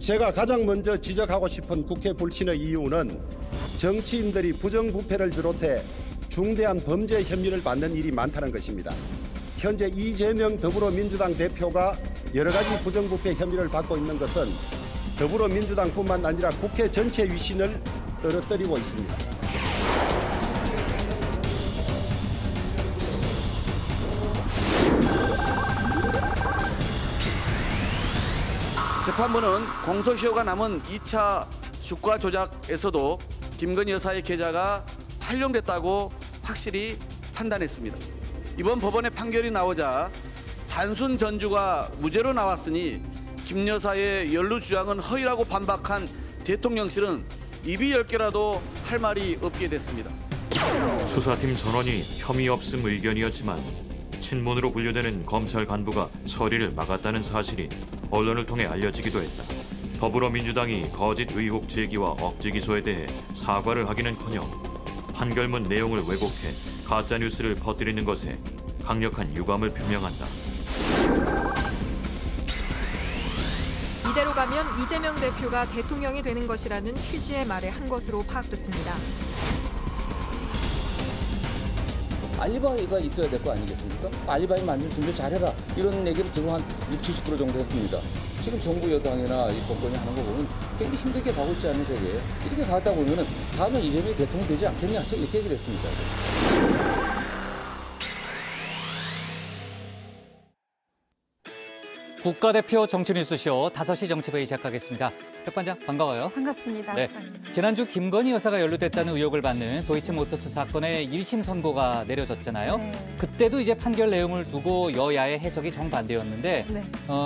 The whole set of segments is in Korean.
제가 가장 먼저 지적하고 싶은 국회 불신의 이유는 정치인들이 부정부패를 비롯해 중대한 범죄 혐의를 받는 일이 많다는 것입니다. 현재 이재명 더불어민주당 대표가 여러 가지 부정부패 혐의를 받고 있는 것은 더불어민주당뿐만 아니라 국회 전체 위신을 떨어뜨리고 있습니다. 재판부는 공소시효가 남은 2차 주가 조작에서도 김건희 여사의 계좌가 활용됐다고 확실히 판단했습니다. 이번 법원의 판결이 나오자 단순 전주가 무죄로 나왔으니 김 여사의 연루 주장은 허위라고 반박한 대통령실은 입이 10개라도 할 말이 없게 됐습니다. 수사팀 전원이 혐의 없음 의견이었지만 친문으로 분류되는 검찰 간부가 처리를 막았다는 사실이 언론을 통해 알려지기도 했다. 더불어민주당이 거짓 의혹 제기와 억지 기소에 대해 사과를 하기는커녕 판결문 내용을 왜곡해 가짜뉴스를 퍼뜨리는 것에 강력한 유감을 표명한다. 이대로 가면 이재명 대표가 대통령이 되는 것이라는 취지의 말에 한 것으로 파악됐습니다. 알리바이가 있어야 될 거 아니겠습니까? 알리바이 만들 준비를 잘해라. 이런 얘기를 지금 한 60, 70% 정도 했습니다. 지금 정부 여당이나 이 정권이 하는 거 보면 굉장히 힘들게 가고 있지 않은 세계에 이렇게 가다 보면 다음에 이재명이 대통령 되지 않겠냐 이렇게 얘기를 했습니다. 국가대표 정치뉴스쇼 5시 정치부의 시작하겠습니다. 백반장 반가워요. 반갑습니다. 네. 지난주 김건희 여사가 연루됐다는 의혹을 받는 도이치모터스 사건의 1심 선고가 내려졌잖아요. 네. 그때도 이제 판결 내용을 두고 여야의 해석이 정반대였는데 네.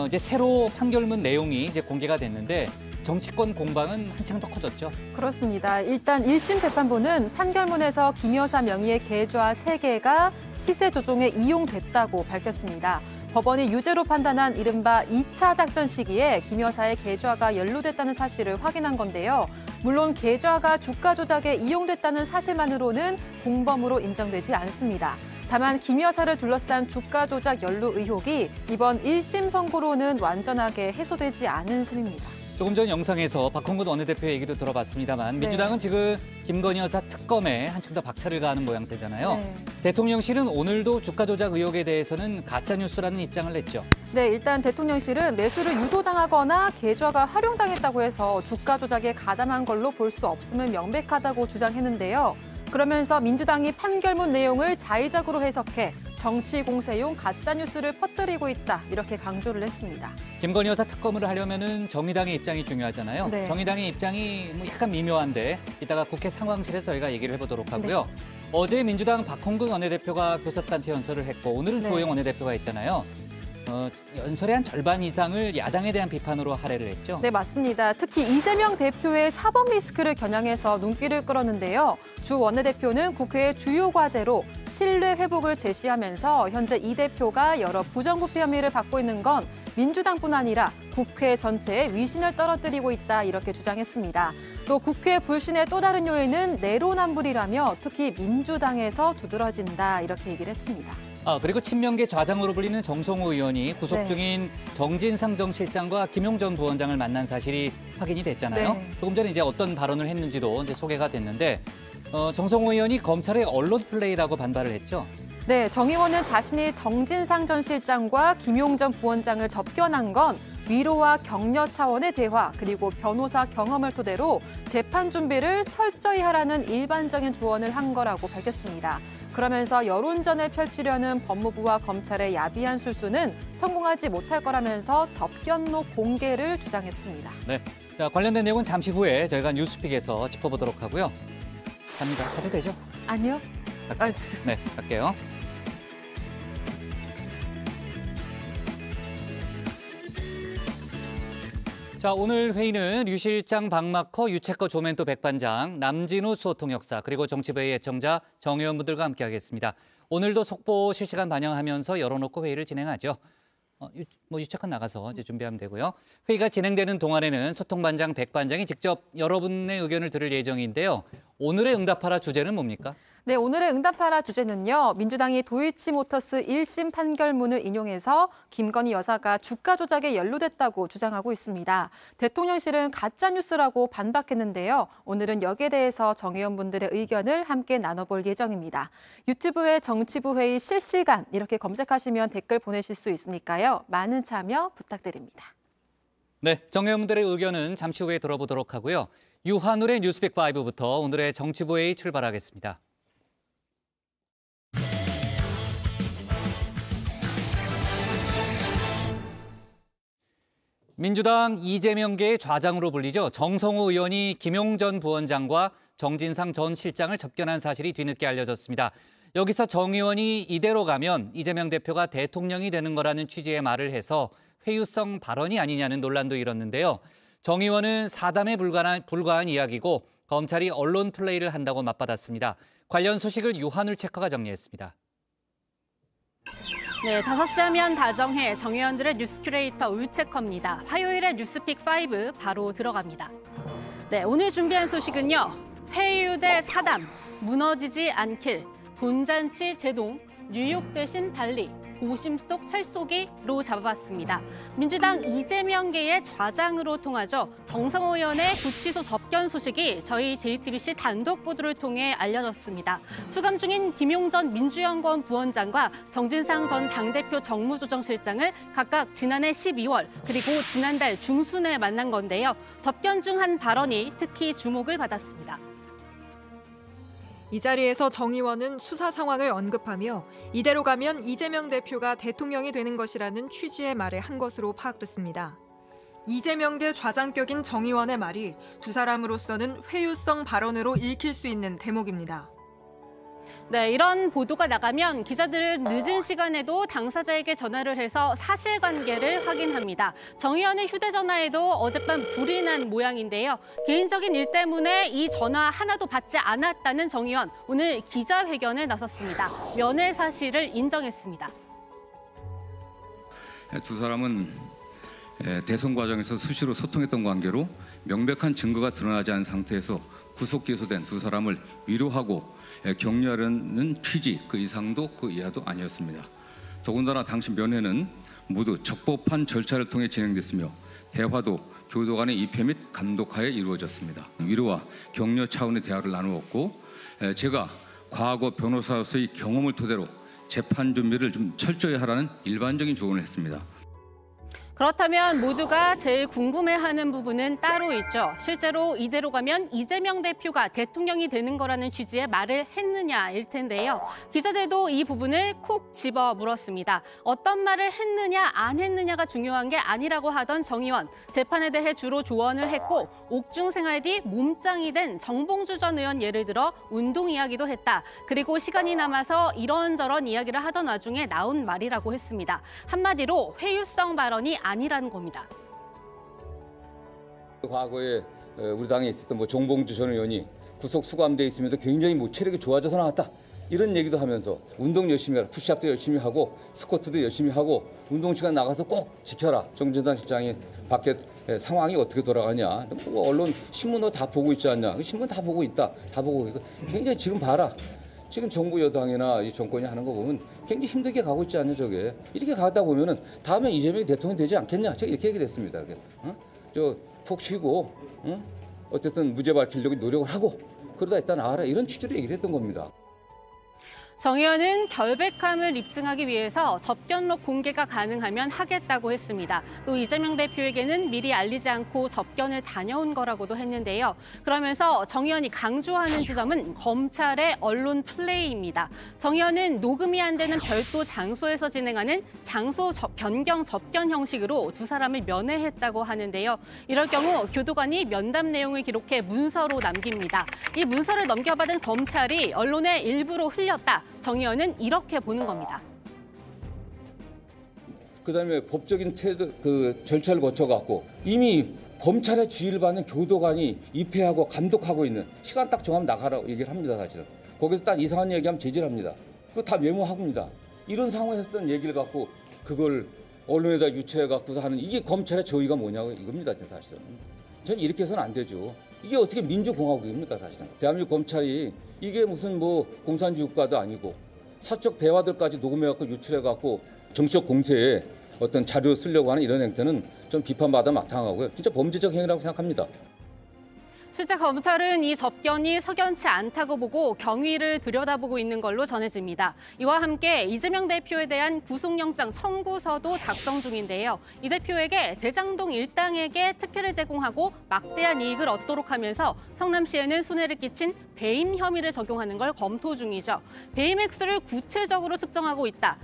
이제 새로 판결문 내용이 이제 공개가 됐는데 정치권 공방은 한층 더 커졌죠. 그렇습니다. 일단 1심 재판부는 판결문에서 김 여사 명의의 계좌 3개가 시세 조종에 이용됐다고 밝혔습니다. 법원이 유죄로 판단한 이른바 2차 작전 시기에 김 여사의 계좌가 연루됐다는 사실을 확인한 건데요. 물론 계좌가 주가 조작에 이용됐다는 사실만으로는 공범으로 인정되지 않습니다. 다만 김 여사를 둘러싼 주가 조작 연루 의혹이 이번 1심 선고로는 완전하게 해소되지 않은 셈입니다. 조금 전 영상에서 박홍근 원내대표의 얘기도 들어봤습니다만 민주당은 지금 김건희 여사 특검에 한층 더 박차를 가하는 모양새잖아요. 네. 대통령실은 오늘도 주가 조작 의혹에 대해서는 가짜뉴스라는 입장을 냈죠. 네, 일단 대통령실은 매수를 유도당하거나 계좌가 활용당했다고 해서 주가 조작에 가담한 걸로 볼 수 없음을 명백하다고 주장했는데요. 그러면서 민주당이 판결문 내용을 자의적으로 해석해 정치 공세용 가짜뉴스를 퍼뜨리고 있다 이렇게 강조를 했습니다. 김건희 여사 특검을 하려면은 정의당의 입장이 중요하잖아요. 네. 정의당의 입장이 약간 미묘한데 이따가 국회 상황실에서 저희가 얘기를 해보도록 하고요. 네. 어제 민주당 박홍근 원내대표가 교섭단체 연설을 했고 오늘은 네. 주호영 원내대표가 있잖아요. 연설의 한 절반 이상을 야당에 대한 비판으로 할애를 했죠. 네, 맞습니다. 특히 이재명 대표의 사법 리스크를 겨냥해서 눈길을 끌었는데요. 주 원내대표는 국회의 주요 과제로 신뢰 회복을 제시하면서 현재 이 대표가 여러 부정부패 혐의를 받고 있는 건 민주당뿐 아니라 국회 전체의 위신을 떨어뜨리고 있다 이렇게 주장했습니다. 또 국회 불신의 또 다른 요인은 내로남불이라며 특히 민주당에서 두드러진다 이렇게 얘기를 했습니다. 그리고 친명계 좌장으로 불리는 정성호 의원이 구속 네. 중인 정진상 전 실장과 김용 전 부원장을 만난 사실이 확인이 됐잖아요. 네. 조금 전에 이제 어떤 발언을 했는지도 이제 소개가 됐는데 정성호 의원이 검찰의 언론 플레이라고 반발을 했죠. 네, 정 의원은 자신이 정진상 전 실장과 김용 전 부원장을 접견한 건 위로와 격려 차원의 대화 그리고 변호사 경험을 토대로 재판 준비를 철저히 하라는 일반적인 조언을 한 거라고 밝혔습니다. 그러면서 여론전을 펼치려는 법무부와 검찰의 야비한 술수는 성공하지 못할 거라면서 접견록 공개를 주장했습니다. 네, 자 관련된 내용은 잠시 후에 저희가 뉴스픽에서 짚어보도록 하고요. 갑니다. 가도 되죠? 아니요. 네, 갈게요. 자, 오늘 회의는 류 실장 박마커, 유채커 조멘토 백반장, 남진우 소통역사, 그리고 정치부의 애청자 정 의원분들과 함께하겠습니다. 오늘도 속보 실시간 반영하면서 열어놓고 회의를 진행하죠. 유채커 나가서 이제 준비하면 되고요. 회의가 진행되는 동안에는 소통반장 백반장이 직접 여러분의 의견을 들을 예정인데요. 오늘의 응답하라 주제는 뭡니까? 네, 오늘의 응답하라 주제는요. 민주당이 도이치모터스 1심 판결문을 인용해서 김건희 여사가 주가 조작에 연루됐다고 주장하고 있습니다. 대통령실은 가짜뉴스라고 반박했는데요. 오늘은 여기에 대해서 정 의원분들의 의견을 함께 나눠볼 예정입니다. 유튜브에 정치부 회의 실시간 이렇게 검색하시면 댓글 보내실 수 있으니까요. 많은 참여 부탁드립니다. 네, 정 의원분들의 의견은 잠시 후에 들어보도록 하고요. 유한울의 뉴스픽5부터 오늘의 정치부 회의 출발하겠습니다. 민주당 이재명계의 좌장으로 불리죠. 정성호 의원이 김용전 부원장과 정진상 전 실장을 접견한 사실이 뒤늦게 알려졌습니다. 여기서 정 의원이 이대로 가면 이재명 대표가 대통령이 되는 거라는 취지의 말을 해서 회유성 발언이 아니냐는 논란도 일었는데요. 정 의원은 사담에 불과한 이야기고 검찰이 언론 플레이를 한다고 맞받았습니다. 관련 소식을 유한울 체커가 정리했습니다. 네, 5시 하면 다정해 정 의원들의 뉴스 큐레이터 울체커입니다. 화요일에 뉴스픽5 바로 들어갑니다. 네, 오늘 준비한 소식은요. 회유 대 사담, 무너지지 않길, 돈잔치 제동, 뉴욕 대신 발리, 고심 속 활쏘기로 잡아봤습니다. 민주당 이재명계의 좌장으로 통하죠. 정성호 의원의 구치소 접견 소식이 저희 JTBC 단독 보도를 통해 알려졌습니다. 수감 중인 김용전 민주연구원 부원장과 정진상 전 당대표 정무조정실장을 각각 지난해 12월 그리고 지난달 중순에 만난 건데요. 접견 중 한 발언이 특히 주목을 받았습니다. 이 자리에서 정 의원은 수사 상황을 언급하며 이대로 가면 이재명 대표가 대통령이 되는 것이라는 취지의 말을 한 것으로 파악됐습니다. 이재명계 좌장격인 정 의원의 말이 두 사람으로서는 회유성 발언으로 읽힐 수 있는 대목입니다. 네, 이런 보도가 나가면 기자들은 늦은 시간에도 당사자에게 전화를 해서 사실관계를 확인합니다. 정 의원의 휴대전화에도 어젯밤 불이 난 모양인데요. 개인적인 일 때문에 이 전화 하나도 받지 않았다는 정 의원, 오늘 기자회견에 나섰습니다. 면회 사실을 인정했습니다. 두 사람은 대선 과정에서 수시로 소통했던 관계로 명백한 증거가 드러나지 않은 상태에서 구속 기소된 두 사람을 위로하고 격려하려는 취지, 그 이상도 그 이하도 아니었습니다. 더군다나 당시 면회는 모두 적법한 절차를 통해 진행됐으며 대화도 교도 간의 입회 및 감독하에 이루어졌습니다. 위로와 격려 차원의 대화를 나누었고 제가 과거 변호사로서의 경험을 토대로 재판 준비를 좀 철저히 하라는 일반적인 조언을 했습니다. 그렇다면 모두가 제일 궁금해하는 부분은 따로 있죠. 실제로 이대로 가면 이재명 대표가 대통령이 되는 거라는 취지의 말을 했느냐일 텐데요. 기자들도 이 부분을 콕 집어 물었습니다. 어떤 말을 했느냐 안 했느냐가 중요한 게 아니라고 하던 정 의원. 재판에 대해 주로 조언을 했고 옥중 생활 뒤 몸짱이 된 정봉주 전 의원 예를 들어 운동 이야기도 했다. 그리고 시간이 남아서 이런저런 이야기를 하던 와중에 나온 말이라고 했습니다. 한마디로 회유성 발언이 아니라는 겁니다. 과거에 우리 당에 있었던 정봉주 전 의원이 구속 수감돼 있으면서 굉장히 체력이 좋아져서 나왔다. 이런 얘기도 하면서 운동 열심히 해라. 푸시업도 열심히 하고 스쿼트도 열심히 하고 운동 시간 나가서 꼭 지켜라. 정진상 실장이 밖에 상황이 어떻게 돌아가냐. 언론 신문도 다 보고 있지 않냐. 신문 다 보고 있다. 다 보고 있고 굉장히 지금 봐라. 지금 정부 여당이나 이 정권이 하는 거 보면 굉장히 힘들게 가고 있지 않냐, 저게. 이렇게 가다 보면은 다음에 이재명이 대통령 되지 않겠냐. 제가 이렇게 얘기를 했습니다. 푹 쉬고, 어쨌든 무죄 밝히려고 노력을 하고, 그러다 일단 나와라. 이런 취지로 얘기를 했던 겁니다. 정 의원은 결백함을 입증하기 위해서 접견록 공개가 가능하면 하겠다고 했습니다. 또 이재명 대표에게는 미리 알리지 않고 접견을 다녀온 거라고도 했는데요. 그러면서 정 의원이 강조하는 지점은 검찰의 언론 플레이입니다. 정 의원은 녹음이 안 되는 별도 장소에서 진행하는 장소 변경 접견 형식으로 두 사람을 면회했다고 하는데요. 이럴 경우 교도관이 면담 내용을 기록해 문서로 남깁니다. 이 문서를 넘겨받은 검찰이 언론에 일부러 흘렸다. 정 의원은 이렇게 보는 겁니다. 그다음에 법적인 절차를 거쳐갖고 이미 검찰의 지휘를 받는 교도관이 입회하고 감독하고 있는 시간 딱 정하면 나가라고 얘기를 합니다. 사실은. 거기서 딱 이상한 얘기하면 제지를 합니다. 그거 다 메모합니다. 이런 상황에서 했던 얘기를 갖고 그걸 언론에다 유출해갖고서 하는 이게 검찰의 저의가 뭐냐고 이겁니다. 사실은. 저는 이렇게 해서는 안 되죠. 이게 어떻게 민주공화국입니까 사실은. 대한민국 검찰이 이게 무슨 뭐 공산주의 국가도 아니고 사적 대화들까지 녹음해갖고 유출해갖고 정치적 공세에 어떤 자료를 쓰려고 하는 이런 행태는 좀 비판받아 마땅하고요. 진짜 범죄적 행위라고 생각합니다. 실제 검찰은 이 접견이 석연치 않다고 보고 경위를 들여다보고 있는 걸로 전해집니다. 이와 함께 이재명 대표에 대한 구속영장 청구서도 작성 중인데요. 이 대표에게 대장동 일당에게 특혜를 제공하고 막대한 이익을 얻도록 하면서 성남시에는 손해를 끼친 배임 혐의를 적용하는 걸 검토 중이죠. 배임 액수를 구체적으로 특정하고 있다.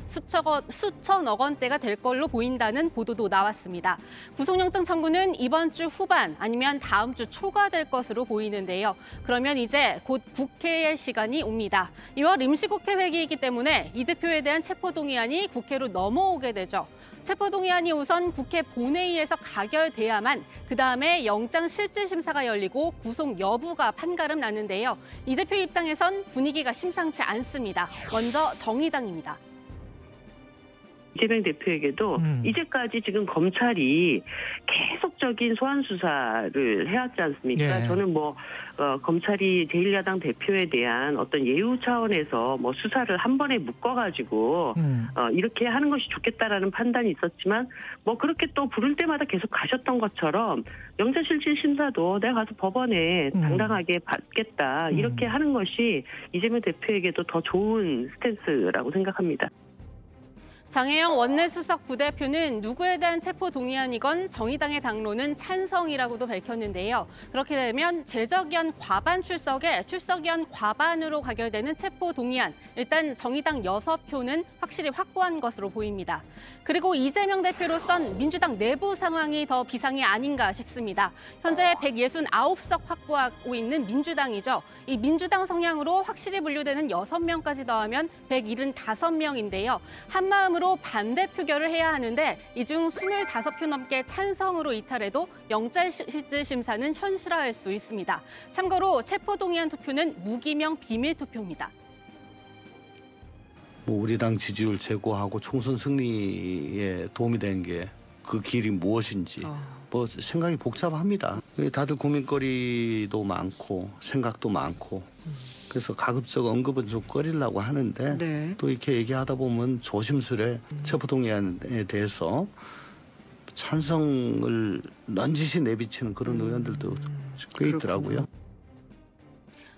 수천억 원대가 될 걸로 보인다는 보도도 나왔습니다. 구속영장 청구는 이번 주 후반 아니면 다음 주 초가 될 것으로 보이는데요. 그러면 이제 곧 국회의 시간이 옵니다. 2월 임시국회 회기이기 때문에 이 대표에 대한 체포동의안이 국회로 넘어오게 되죠. 체포동의안이 우선 국회 본회의에서 가결돼야만 그다음에 영장실질심사가 열리고 구속 여부가 판가름 나는데요. 이 대표 입장에선 분위기가 심상치 않습니다. 먼저 정의당입니다. 이재명 대표에게도 이제까지 지금 검찰이 계속적인 소환 수사를 해왔지 않습니까? 예. 저는 검찰이 제1야당 대표에 대한 어떤 예우 차원에서 수사를 한 번에 묶어가지고 이렇게 하는 것이 좋겠다라는 판단이 있었지만 그렇게 또 부를 때마다 계속 가셨던 것처럼 영장실질심사도 내가 가서 법원에 당당하게 받겠다 이렇게 하는 것이 이재명 대표에게도 더 좋은 스탠스라고 생각합니다. 장혜영 원내수석 부대표는 누구에 대한 체포동의안이건 정의당의 당론은 찬성이라고도 밝혔는데요. 그렇게 되면 제적위원 과반 출석에 출석위원 과반으로 가결되는 체포동의안, 일단 정의당 6표는 확실히 확보한 것으로 보입니다. 그리고 이재명 대표로선 민주당 내부 상황이 더 비상이 아닌가 싶습니다. 현재 169석 확보하고 있는 민주당이죠. 이 민주당 성향으로 확실히 분류되는 6명까지 더하면 175명인데요. 한마음으로 반대 표결을 해야 하는데 이 중 25표 넘게 찬성으로 이탈해도 영장실질심사는 현실화할 수 있습니다. 참고로 체포동의안 투표는 무기명 비밀투표입니다. 우리 당 지지율 제고하고 총선 승리에 도움이 된 게 그 길이 무엇인지 생각이 복잡합니다. 다들 고민거리도 많고 생각도 많고 그래서 가급적 언급은 좀 꺼리려고 하는데 네. 또 이렇게 얘기하다 보면 조심스레 체포동의안에 대해서 찬성을 넌지시 내비치는 그런 의원들도 꽤 있더라고요.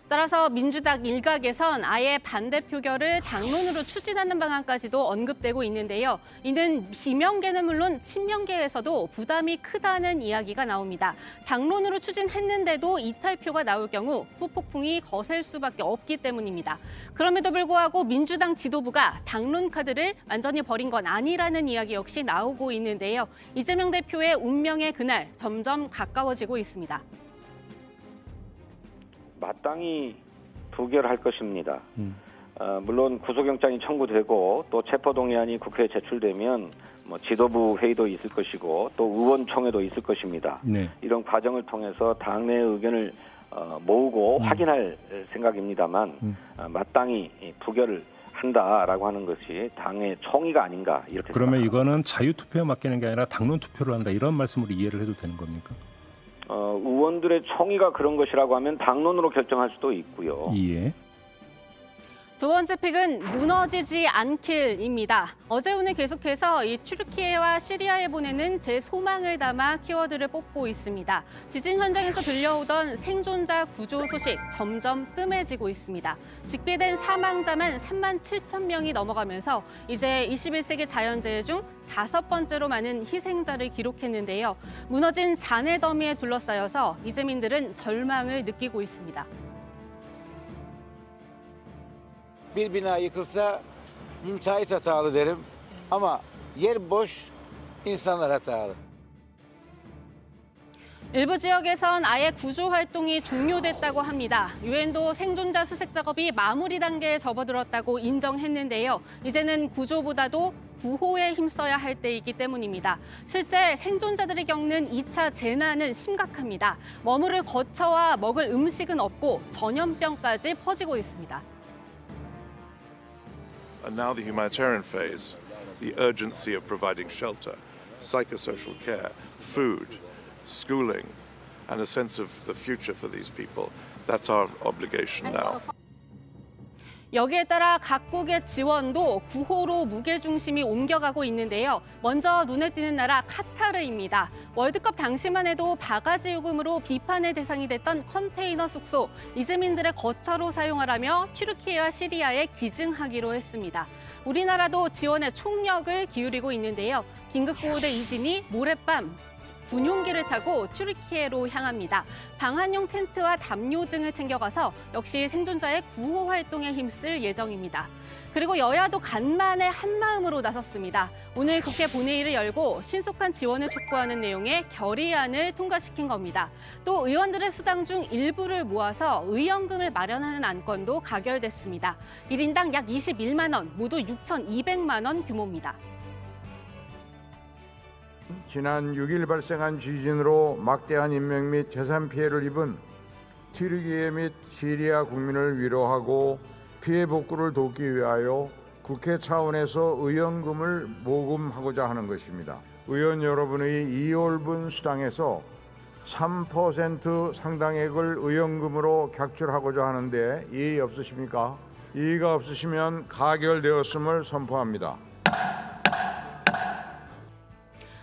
따라서 민주당 일각에선 아예 반대 표결을 당론으로 추진하는 방안까지도 언급되고 있는데요. 이는 비명계는 물론 친명계에서도 부담이 크다는 이야기가 나옵니다. 당론으로 추진했는데도 이탈표가 나올 경우 후폭풍이 거셀 수밖에 없기 때문입니다. 그럼에도 불구하고 민주당 지도부가 당론 카드를 완전히 버린 건 아니라는 이야기 역시 나오고 있는데요. 이재명 대표의 운명의 그날 점점 가까워지고 있습니다. 마땅히 부결할 것입니다. 물론 구속영장이 청구되고 또 체포동의안이 국회에 제출되면 지도부 회의도 있을 것이고 또 의원총회도 있을 것입니다. 네. 이런 과정을 통해서 당내 의견을 모으고 확인할 생각입니다만 마땅히 부결을 한다라고 하는 것이 당의 총의가 아닌가 이렇게 그러면 생각합니다. 이거는 자유투표에 맡기는 게 아니라 당론 투표를 한다 이런 말씀으로 이해를 해도 되는 겁니까? 의원들의 총의가 그런 것이라고 하면 당론으로 결정할 수도 있고요. 예. 두 번째 픽은 무너지지 않길입니다. 어제 오늘 계속해서 이 튀르키예와 시리아에 보내는 제 소망을 담아 키워드를 뽑고 있습니다. 지진 현장에서 들려오던 생존자 구조 소식 점점 뜸해지고 있습니다. 집계된 사망자만 3만 7천 명이 넘어가면서 이제 21세기 자연재해 중 5번째로 많은 희생자를 기록했는데요. 무너진 잔해 더미에 둘러싸여서 이재민들은 절망을 느끼고 있습니다. Bir bina yıkılsa müteahhit hatalı derim ama yer boş insanlar hatalı. 일부 지역에선 아예 구조 활동이 종료됐다고 합니다. 유엔도 생존자 수색 작업이 마무리 단계에 접어들었다고 인정했는데요. 이제는 구조보다도 구호에 힘써야 할 때이기 때문입니다. 실제 생존자들이 겪는 2차 재난은 심각합니다. 머무를 거처와 먹을 음식은 없고 전염병까지 퍼지고 있습니다. And now the humanitarian phase, the urgency of providing shelter, psychosocial care, food, schooling, and a sense of the future for these people. That's our obligation now. 여기에 따라 각국의 지원도 구호로 무게중심이 옮겨가고 있는데요. 먼저 눈에 띄는 나라 카타르입니다. 월드컵 당시만 해도 바가지 요금으로 비판의 대상이 됐던 컨테이너 숙소, 이재민들의 거처로 사용하라며 튀르키예와 시리아에 기증하기로 했습니다. 우리나라도 지원에 총력을 기울이고 있는데요. 긴급구호대 이진이 모레밤 군용기를 타고 튀르키예로 향합니다. 방한용 텐트와 담요 등을 챙겨가서 역시 생존자의 구호 활동에 힘쓸 예정입니다. 그리고 여야도 간만에 한마음으로 나섰습니다. 오늘 국회 본회의를 열고 신속한 지원을 촉구하는 내용의 결의안을 통과시킨 겁니다. 또 의원들의 수당 중 일부를 모아서 의원금을 마련하는 안건도 가결됐습니다. 1인당 약 21만 원, 모두 6,200만 원 규모입니다. 지난 6일 발생한 지진으로 막대한 인명 및 재산 피해를 입은 튀르키예 및 시리아 국민을 위로하고 피해 복구를 돕기 위하여 국회 차원에서 의원금을 모금하고자 하는 것입니다. 의원 여러분의 2월분 수당에서 3% 상당액을 의원금으로 객출하고자 하는데 이의 없으십니까? 이의가 없으시면 가결되었음을 선포합니다.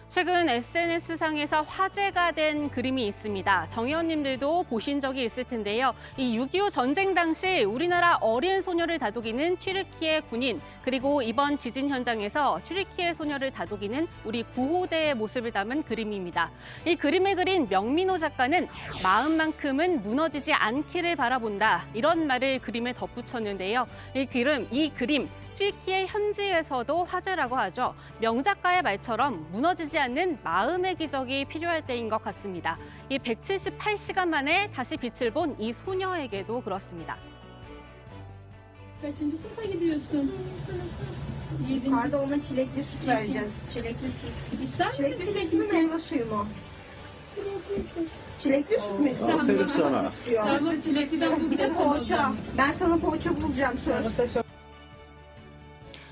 최근 SNS상에서 화제가 된 그림이 있습니다. 정 의원님들도 보신 적이 있을 텐데요. 이 6.25 전쟁 당시 우리나라 어린 소녀를 다독이는 튀르키예 군인, 그리고 이번 지진 현장에서 튀르키예 소녀를 다독이는 우리 구호대의 모습을 담은 그림입니다. 이 그림을 그린 명민호 작가는 마음만큼은 무너지지 않기를 바라본다, 이런 말을 그림에 덧붙였는데요. 이 그림 튀르키예 현지에서도 화제라고 하죠. 명 작가의 말처럼 무너지지 않는 마음의 기적이 필요할 때인 것 같습니다. 이 178시간 만에 다시 빛을 본 이 소녀에게도 그렇습니다. Kaçıncı sınıfa gidiyorsun? Yukarıda ona çilekli süt vereceğiz. Çilekli süt. İster misin çilekli süt mü, meyve suyu mu? Çilekli süt mü istiyorsun? Aferin sana. İstiyor. Tamam, çilekliden bulacağız. Poğaça. Ben sana poğaça bulacağım söz.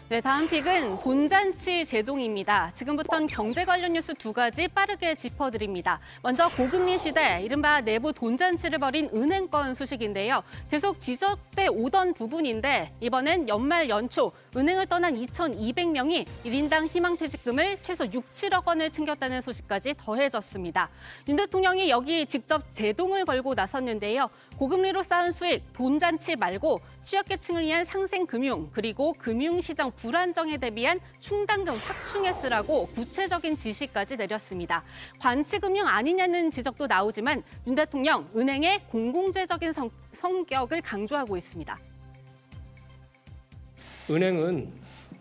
네, 다음 픽은 돈잔치 제동입니다. 지금부터는 경제 관련 뉴스 두 가지 빠르게 짚어드립니다. 먼저 고금리 시대, 이른바 내부 돈잔치를 벌인 은행권 소식인데요. 계속 지적돼 오던 부분인데 이번엔 연말 연초 은행을 떠난 2,200명이 1인당 희망퇴직금을 최소 6, 7억 원을 챙겼다는 소식까지 더해졌습니다. 윤 대통령이 여기 직접 제동을 걸고 나섰는데요. 고금리로 쌓은 수익, 돈잔치 말고 취약계층을 위한 상생금융, 그리고 금융시장 불안정에 대비한 충당금 확충에 쓰라고 구체적인 지시까지 내렸습니다. 관치금융 아니냐는 지적도 나오지만 윤 대통령 은행의 공공재적인 성격을 강조하고 있습니다. 은행은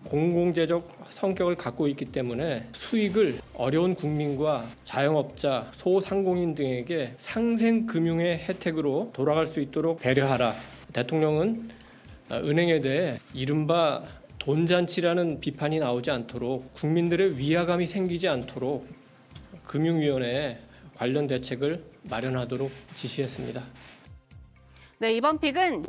공공재적 성격을 갖고 있기 때문에 수익을 어려운 국민과 자영업자, 소상공인 등에게 상생금융의 혜택으로 돌아갈 수 있도록 배려하라. 대통령은 은행에 대해 이른바 돈잔치라는 비판이 나오지 않도록, 국민들의 위화감이 생기지 않도록 금융위원회에 관련 대책을 마련하도록 지시했습니다. 네, 이번 픽은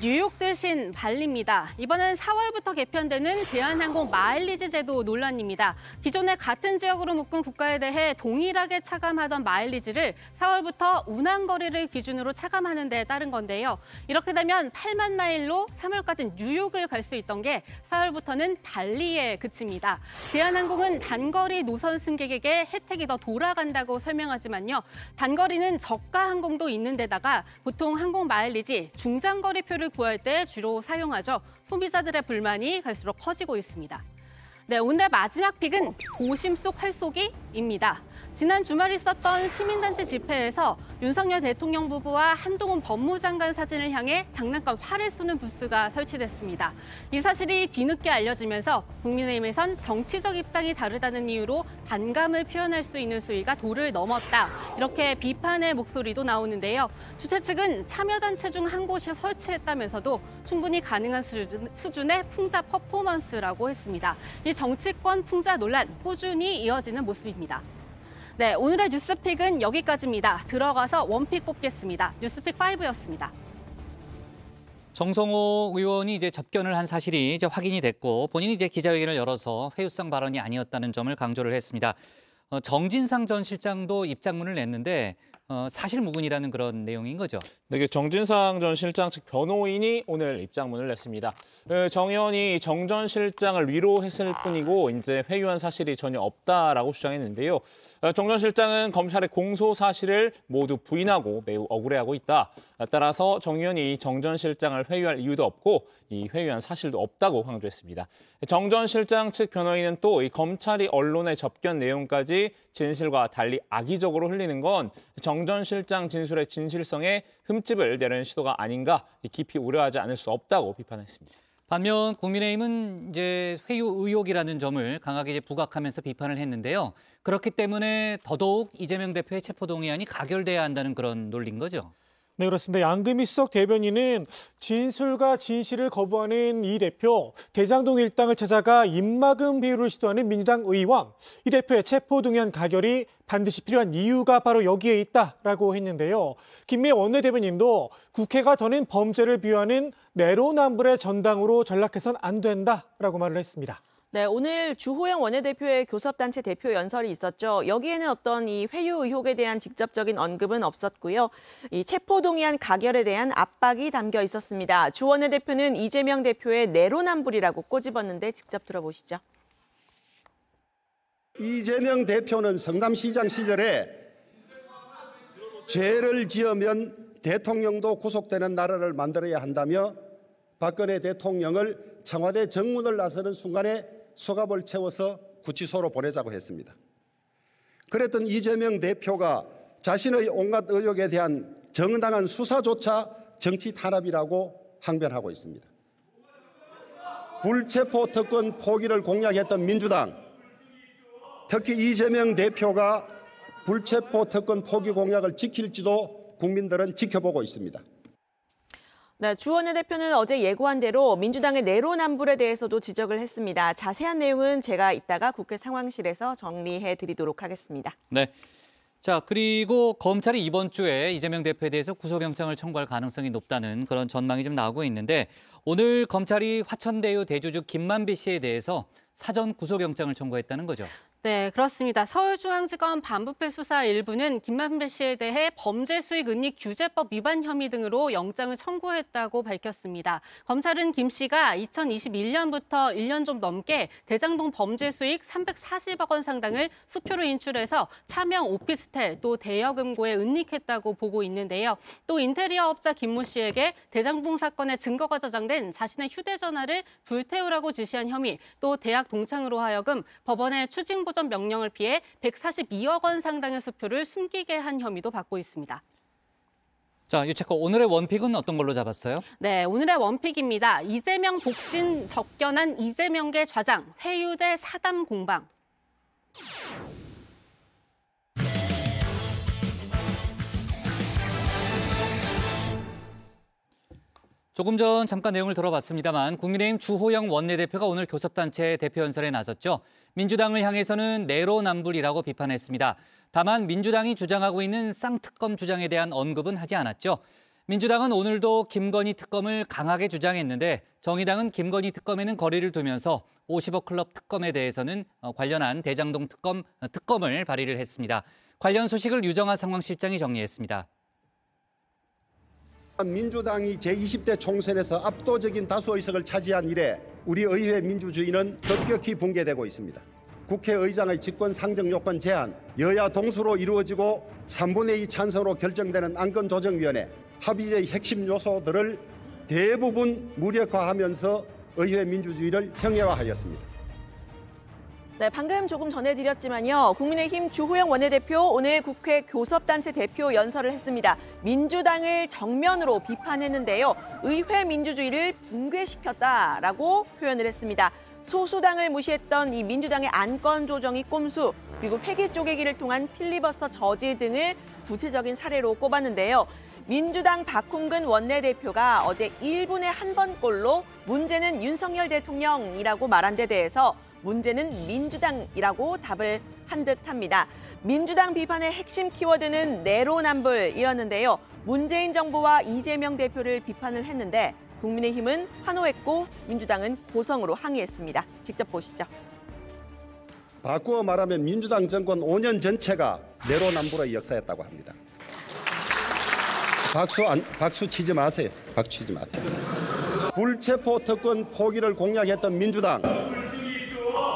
뉴욕 대신 발리입니다. 이번엔 4월부터 개편되는 대한항공 마일리지 제도 논란입니다. 기존에 같은 지역으로 묶은 국가에 대해 동일하게 차감하던 마일리지를 4월부터 운항거리를 기준으로 차감하는 데 따른 건데요. 이렇게 되면 8만 마일로 3월까지 뉴욕을 갈 수 있던 게 4월부터는 발리에 그칩니다. 대한항공은 단거리 노선 승객에게 혜택이 더 돌아간다고 설명하지만요. 단거리는 저가 항공도 있는 데다가 보통 항공 마일리지 중장거리표를 구할 때 주로 사용하죠. 소비자들의 불만이 갈수록 커지고 있습니다. 네, 오늘의 마지막 픽은 고심 속 활쏘기입니다. 지난 주말 있었던 시민단체 집회에서 윤석열 대통령 부부와 한동훈 법무장관 사진을 향해 장난감 활을 쏘는 부스가 설치됐습니다. 이 사실이 뒤늦게 알려지면서 국민의힘에선 정치적 입장이 다르다는 이유로 반감을 표현할 수 있는 수위가 도를 넘었다, 이렇게 비판의 목소리도 나오는데요. 주최 측은 참여단체 중 한 곳이 설치했다면서도 충분히 가능한 수준의 풍자 퍼포먼스라고 했습니다. 이 정치권 풍자 논란 꾸준히 이어지는 모습입니다. 네, 오늘의 뉴스픽은 여기까지입니다. 들어가서 원픽 뽑겠습니다. 뉴스픽 5였습니다. 정성호 의원이 이제 접견을 한 사실이 이제 확인이 됐고, 본인이 이제 기자회견을 열어서 회유성 발언이 아니었다는 점을 강조를 했습니다. 정진상 전 실장도 입장문을 냈는데 사실무근이라는 그런 내용인 거죠. 네, 정진상 전 실장 측 변호인이 오늘 입장문을 냈습니다. 정 의원이 정 전 실장을 위로했을 뿐이고 이제 회유한 사실이 전혀 없다라고 주장했는데요. 정 전 실장은 검찰의 공소 사실을 모두 부인하고 매우 억울해하고 있다. 따라서 정 의원이 정 전 실장을 회유할 이유도 없고 이 회유한 사실도 없다고 강조했습니다. 정 전 실장 측 변호인은 또 이 검찰이 언론에 접견 내용까지 진실과 달리 악의적으로 흘리는 건 정 전 실장 진술의 진실성에 흠집을 내려는 시도가 아닌가 깊이 우려하지 않을 수 없다고 비판했습니다. 반면 국민의힘은 이제 회유 의혹이라는 점을 강하게 이제 부각하면서 비판을 했는데요. 그렇기 때문에 더더욱 이재명 대표의 체포동의안이 가결돼야 한다는 그런 논리인 거죠. 네, 그렇습니다. 양금희 수석 대변인은 진술과 진실을 거부하는 이 대표, 대장동 일당을 찾아가 입막음 비유를 시도하는 민주당 의원, 이 대표의 체포동의안 가결이 반드시 필요한 이유가 바로 여기에 있다라고 했는데요. 김미애 원내대변인도 국회가 더는 범죄를 비유하는 내로남불의 전당으로 전락해선 안 된다라고 말을 했습니다. 네, 오늘 주호영 원내대표의 교섭단체 대표 연설이 있었죠. 여기에는 어떤 이 회유 의혹에 대한 직접적인 언급은 없었고요. 이 체포동의안 가결에 대한 압박이 담겨 있었습니다. 주 원내대표는 이재명 대표의 내로남불이라고 꼬집었는데 직접 들어보시죠. 이재명 대표는 성남시장 시절에 죄를 지으면 대통령도 구속되는 나라를 만들어야 한다며 박근혜 대통령을 청와대 정문을 나서는 순간에 수갑을 채워서 구치소로 보내자고 했습니다. 그랬던 이재명 대표가 자신의 온갖 의혹에 대한 정당한 수사조차 정치 탄압이라고 항변하고 있습니다. 불체포 특권 포기를 공약했던 민주당, 특히 이재명 대표가 불체포 특권 포기 공약을 지킬지도 국민들은 지켜보고 있습니다. 네, 주 원내대표는 어제 예고한 대로 민주당의 내로남불에 대해서도 지적을 했습니다. 자세한 내용은 제가 이따가 국회 상황실에서 정리해 드리도록 하겠습니다. 네. 자, 그리고 검찰이 이번 주에 이재명 대표에 대해서 구속영장을 청구할 가능성이 높다는 그런 전망이 좀 나오고 있는데 오늘 검찰이 화천대유 대주주 김만배 씨에 대해서 사전 구속영장을 청구했다는 거죠. 네, 그렇습니다. 서울중앙지검 반부패 수사 일부는 김만배 씨에 대해 범죄수익은닉규제법 위반 혐의 등으로 영장을 청구했다고 밝혔습니다. 검찰은 김 씨가 2021년부터 1년 좀 넘게 대장동 범죄수익 340억 원 상당을 수표로 인출해서 차명 오피스텔 또 대여금고에 은닉했다고 보고 있는데요. 또 인테리어 업자 김모 씨에게 대장동 사건의 증거가 저장된 자신의 휴대전화를 불태우라고 지시한 혐의, 또 대학 동창으로 하여금 법원의 추징보전 명령을 피해 142억 원 상당의 수표를 숨기게 한 혐의도 받고 있습니다. 자, 유채코 오늘의 원픽은 어떤 걸로 잡았어요? 네, 오늘의 원픽입니다. 이재명 독신 접견한 이재명계 좌장, 회유대 사담 공방. 조금 전 잠깐 내용을 들어봤습니다만 국민의힘 주호영 원내대표가 오늘 교섭단체 대표 연설에 나섰죠. 민주당을 향해서는 내로남불이라고 비판했습니다. 다만 민주당이 주장하고 있는 쌍특검 주장에 대한 언급은 하지 않았죠. 민주당은 오늘도 김건희 특검을 강하게 주장했는데 정의당은 김건희 특검에는 거리를 두면서 50억 클럽 특검에 대해서는 관련한 대장동 특검을 발의를 했습니다. 관련 소식을 유정아 상황실장이 정리했습니다. 민주당이 제20대 총선에서 압도적인 다수 의석을 차지한 이래 우리 의회 민주주의는 급격히 붕괴되고 있습니다. 국회의장의 직권 상정 요건 제한, 여야 동수로 이루어지고 3분의 2 찬성으로 결정되는 안건조정위원회, 합의의 핵심 요소들을 대부분 무력화하면서 의회 민주주의를 형해화하였습니다. 네, 방금 조금 전해드렸지만요. 국민의힘 주호영 원내대표 오늘 국회 교섭단체 대표 연설을 했습니다. 민주당을 정면으로 비판했는데요. 의회 민주주의를 붕괴시켰다라고 표현을 했습니다. 소수당을 무시했던 이 민주당의 안건 조정이 꼼수, 그리고 회기 쪼개기를 통한 필리버스터 저지 등을 구체적인 사례로 꼽았는데요. 민주당 박홍근 원내대표가 어제 1분에 한 번꼴로 문제는 윤석열 대통령이라고 말한 데 대해서 문제는 민주당이라고 답을 한 듯합니다. 민주당 비판의 핵심 키워드는 내로남불이었는데요. 문재인 정부와 이재명 대표를 비판을 했는데 국민의힘은 환호했고 민주당은 고성으로 항의했습니다. 직접 보시죠. 바꾸어 말하면 민주당 정권 5년 전체가 내로남불의 역사였다고 합니다. 박수 치지 마세요. 박수 치지 마세요. 불체포 특권 포기를 공약했던 민주당,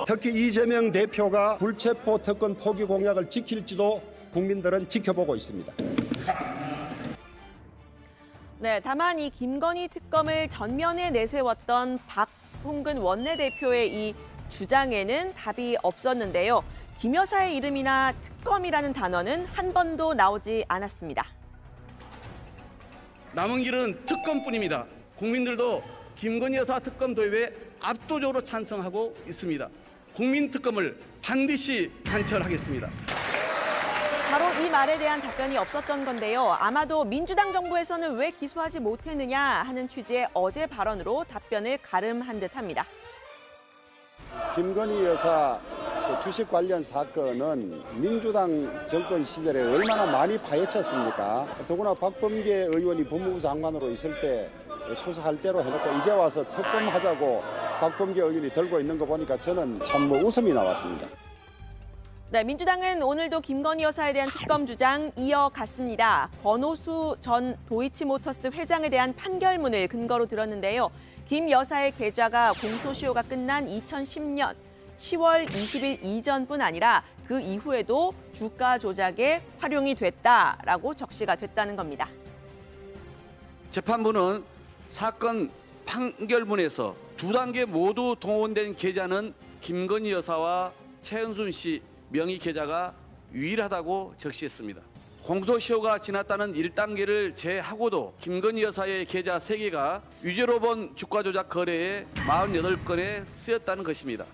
특히 이재명 대표가 불체포 특권 포기 공약을 지킬지도 국민들은 지켜보고 있습니다. 네, 다만 이 김건희 특검을 전면에 내세웠던 박홍근 원내대표의 이 주장에는 답이 없었는데요. 김 여사의 이름이나 특검이라는 단어는 한 번도 나오지 않았습니다. 남은 길은 특검뿐입니다. 국민들도 김건희 여사 특검 도입에 압도적으로 찬성하고 있습니다. 국민 특검을 반드시 관철하겠습니다. 바로 이 말에 대한 답변이 없었던 건데요. 아마도 민주당 정부에서는 왜 기소하지 못했느냐 하는 취지의 어제 발언으로 답변을 가름한 듯합니다. 김건희 여사 주식 관련 사건은 민주당 정권 시절에 얼마나 많이 파헤쳤습니까? 더구나 박범계 의원이 법무부 장관으로 있을 때 수사할 대로 해놓고 이제 와서 특검하자고 박범계 의원이 들고 있는 거 보니까 저는 참 웃음이 나왔습니다. 네, 민주당은 오늘도 김건희 여사에 대한 특검 주장 이어갔습니다. 권오수 전 도이치모터스 회장에 대한 판결문을 근거로 들었는데요. 김 여사의 계좌가 공소시효가 끝난 2010년 10월 20일 이전뿐 아니라 그 이후에도 주가 조작에 활용이 됐다라고 적시가 됐다는 겁니다. 재판부는 사건 판결문에서 두 단계 모두 동원된 계좌는 김건희 여사와 최은순 씨 명의 계좌가 유일하다고 적시했습니다. 공소시효가 지났다는 1단계를 제하고도 김건희 여사의 계좌 3개가 유죄로 본 주가 조작 거래에 48건에 쓰였다는 것입니다.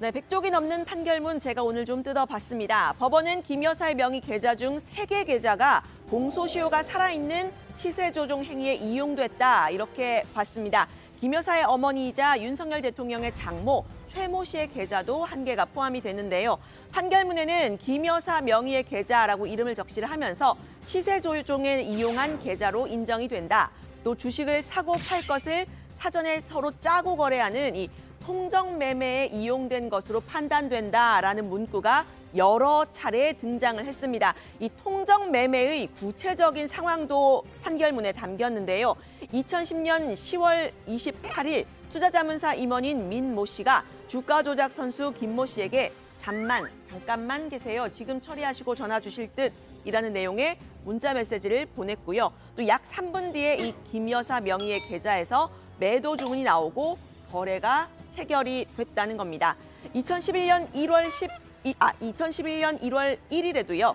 네, 100쪽이 넘는 판결문 제가 오늘 좀 뜯어봤습니다. 법원은 김 여사의 명의 계좌 중 3개 계좌가 공소시효가 살아있는 시세 조종 행위에 이용됐다 이렇게 봤습니다. 김 여사의 어머니이자 윤석열 대통령의 장모 최모 씨의 계좌도 한 개가 포함이 되는데요. 판결문에는 김 여사 명의의 계좌라고 이름을 적시를 하면서 시세 조종에 이용한 계좌로 인정이 된다. 또 주식을 사고 팔 것을 사전에 서로 짜고 거래하는 이 통정 매매에 이용된 것으로 판단된다라는 문구가 여러 차례 등장을 했습니다. 이 통정 매매의 구체적인 상황도 판결문에 담겼는데요. 2010년 10월 28일 투자자문사 임원인 민 모 씨가 주가 조작 선수 김 모 씨에게 잠깐만 계세요. 지금 처리하시고 전화 주실 듯이라는 내용의 문자 메시지를 보냈고요. 또 약 3분 뒤에 이 김 여사 명의의 계좌에서 매도 주문이 나오고 거래가 체결이 됐다는 겁니다. 2011년 1월 1일에도요.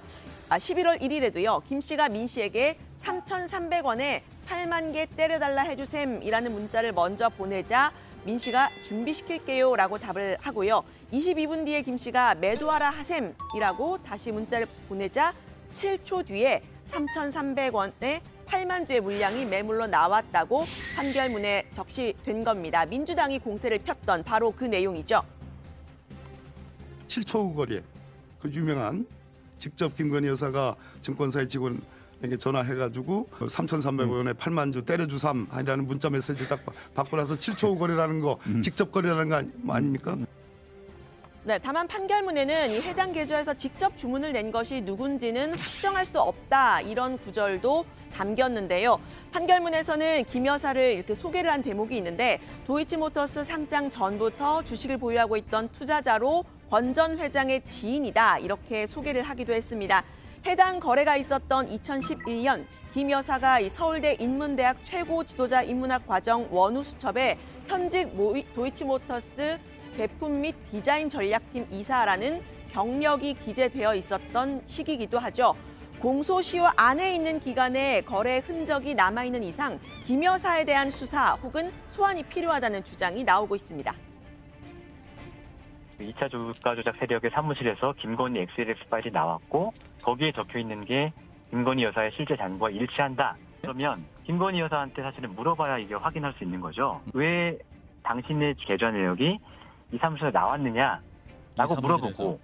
11월 1일에도요. 김 씨가 민 씨에게 3,300원에 8만 개 때려달라 해주셈이라는 문자를 먼저 보내자 민 씨가 준비시킬게요라고 답을 하고요. 22분 뒤에 김 씨가 매도하라 하셈이라고 다시 문자를 보내자 7초 뒤에 3,300원에 8만 주의 물량이 매물로 나왔다고 판결문에 적시된 겁니다. 민주당이 공세를 폈던 바로 그 내용이죠. 7초 후 거리에 그 유명한 직접 김건희 여사가 증권사의 직원에게 전화해가지고 3,300원에 8만 주 때려주삼이라는 문자 메시지 딱 받고 나서 7초 후 거래라는 거 직접 거래라는 거 아닙니까? 네, 다만 판결문에는 이 해당 계좌에서 직접 주문을 낸 것이 누군지는 확정할 수 없다 이런 구절도 담겼는데요. 판결문에서는 김 여사를 이렇게 소개를 한 대목이 있는데 도이치모터스 상장 전부터 주식을 보유하고 있던 투자자로 권 전 회장의 지인이다 이렇게 소개를 하기도 했습니다. 해당 거래가 있었던 2011년 김 여사가 이 서울대 인문대학 최고 지도자 인문학 과정 원우수첩에 현직 도이치모터스 제품 및 디자인 전략팀 이사라는 경력이 기재되어 있었던 시기이기도 하죠. 공소시효 안에 있는 기간에 거래 흔적이 남아있는 이상 김 여사에 대한 수사 혹은 소환이 필요하다는 주장이 나오고 있습니다. 2차 주가 조작 세력의 사무실에서 김건희 XLS 파일이 나왔고 거기에 적혀있는 게 김건희 여사의 실제 잔고와 일치한다. 그러면 김건희 여사한테 사실은 물어봐야 이게 확인할 수 있는 거죠. 왜 당신의 계좌 내역이 이 사무실에 나왔느냐라고 물어보고.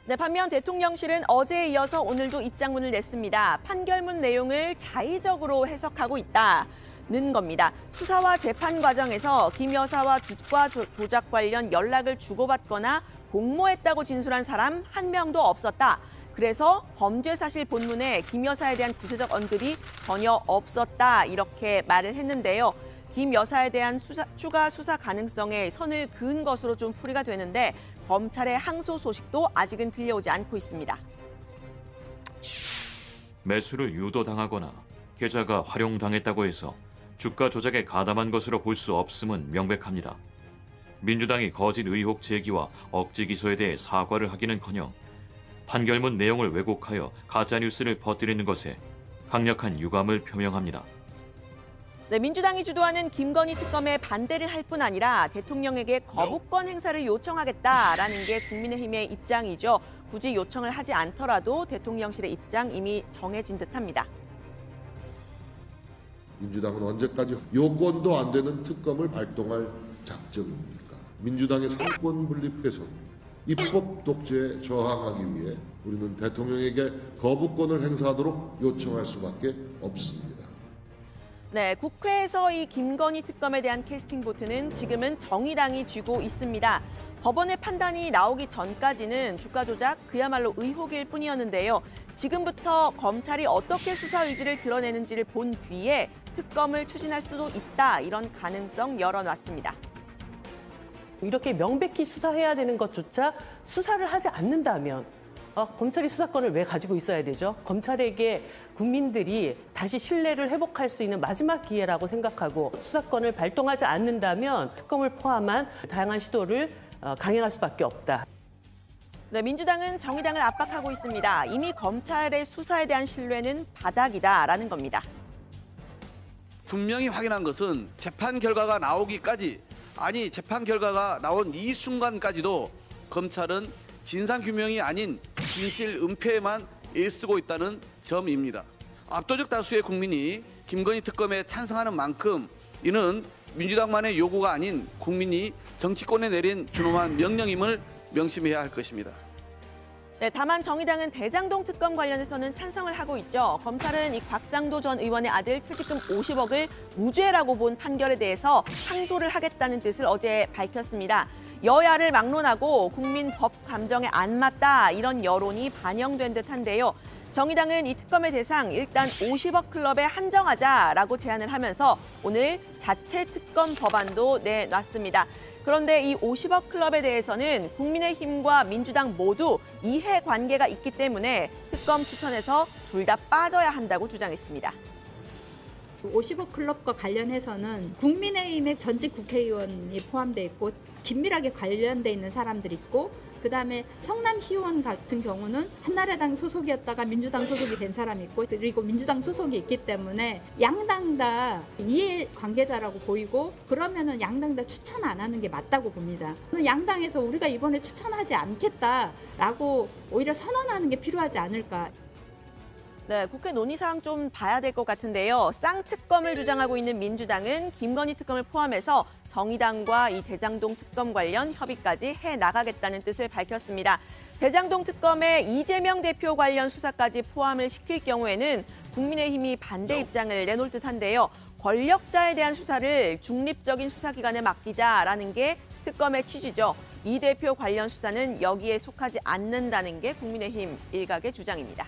네, 반면 대통령실은 어제에 이어서 오늘도 입장문을 냈습니다. 판결문 내용을 자의적으로 해석하고 있다는 겁니다. 수사와 재판 과정에서 김 여사와 주가 조작 관련 연락을 주고받거나 공모했다고 진술한 사람 한 명도 없었다. 그래서 범죄 사실 본문에 김 여사에 대한 구체적 언급이 전혀 없었다 이렇게 말을 했는데요. 김 여사에 대한 추가 수사 가능성에 선을 그은 것으로 좀 풀이가 되는데 검찰의 항소 소식도 아직은 들려오지 않고 있습니다. 매수를 유도당하거나 계좌가 활용당했다고 해서 주가 조작에 가담한 것으로 볼 수 없음은 명백합니다. 민주당이 거짓 의혹 제기와 억지 기소에 대해 사과를 하기는커녕 판결문 내용을 왜곡하여 가짜뉴스를 퍼뜨리는 것에 강력한 유감을 표명합니다. 네, 민주당이 주도하는 김건희 특검에 반대를 할 뿐 아니라 대통령에게 거부권 행사를 요청하겠다라는 게 국민의힘의 입장이죠. 굳이 요청을 하지 않더라도 대통령실의 입장 이미 정해진 듯합니다. 민주당은 언제까지 요건도 안 되는 특검을 발동할 작정입니까? 민주당의 상권 분립 훼손, 입법 독재에 저항하기 위해 우리는 대통령에게 거부권을 행사하도록 요청할 수밖에 없습니다. 네, 국회에서 이 김건희 특검에 대한 캐스팅 보트는 지금은 정의당이 쥐고 있습니다. 법원의 판단이 나오기 전까지는 주가 조작 그야말로 의혹일 뿐이었는데요. 지금부터 검찰이 어떻게 수사 의지를 드러내는지를 본 뒤에 특검을 추진할 수도 있다, 이런 가능성 열어놨습니다. 이렇게 명백히 수사해야 되는 것조차 수사를 하지 않는다면 검찰이 수사권을 왜 가지고 있어야 되죠? 검찰에게 국민들이 다시 신뢰를 회복할 수 있는 마지막 기회라고 생각하고 수사권을 발동하지 않는다면 특검을 포함한 다양한 시도를 강행할 수밖에 없다. 네, 민주당은 정의당을 압박하고 있습니다. 이미 검찰의 수사에 대한 신뢰는 바닥이다라는 겁니다. 분명히 확인한 것은 재판 결과가 나오기까지, 아니 재판 결과가 나온 이 순간까지도 검찰은 진상규명이 아닌 진실 은폐에만 애쓰고 있다는 점입니다. 압도적 다수의 국민이 김건희 특검에 찬성하는 만큼 이는 민주당만의 요구가 아닌 국민이 정치권에 내린 준엄한 명령임을 명심해야 할 것입니다. 네, 다만 정의당은 대장동 특검 관련해서는 찬성을 하고 있죠. 검찰은 이 곽상도 전 의원의 아들 퇴직금 50억을 무죄라고 본 판결에 대해서 항소를 하겠다는 뜻을 어제 밝혔습니다. 여야를 막론하고 국민 법 감정에 안 맞다, 이런 여론이 반영된 듯한데요. 정의당은 이 특검의 대상 일단 50억 클럽에 한정하자라고 제안을 하면서 오늘 자체 특검 법안도 내놨습니다. 그런데 이 50억 클럽에 대해서는 국민의힘과 민주당 모두 이해관계가 있기 때문에 특검 추천에서 둘 다 빠져야 한다고 주장했습니다. 50억 클럽과 관련해서는 국민의힘의 전직 국회의원이 포함되어 있고 긴밀하게 관련돼 있는 사람들이 있고, 그다음에 성남시의원 같은 경우는 한나라당 소속이었다가 민주당 소속이 된 사람이 있고, 그리고 민주당 소속이 있기 때문에 양당 다 이해관계자라고 보이고, 그러면은 양당 다 추천 안 하는 게 맞다고 봅니다. 양당에서 우리가 이번에 추천하지 않겠다라고 오히려 선언하는 게 필요하지 않을까. 네, 국회 논의 사항 좀 봐야 될 것 같은데요. 쌍특검을 주장하고 있는 민주당은 김건희 특검을 포함해서 정의당과 이 대장동 특검 관련 협의까지 해나가겠다는 뜻을 밝혔습니다. 대장동 특검에 이재명 대표 관련 수사까지 포함을 시킬 경우에는 국민의힘이 반대 입장을 내놓을 듯한데요. 권력자에 대한 수사를 중립적인 수사기관에 맡기자라는 게 특검의 취지죠. 이 대표 관련 수사는 여기에 속하지 않는다는 게 국민의힘 일각의 주장입니다.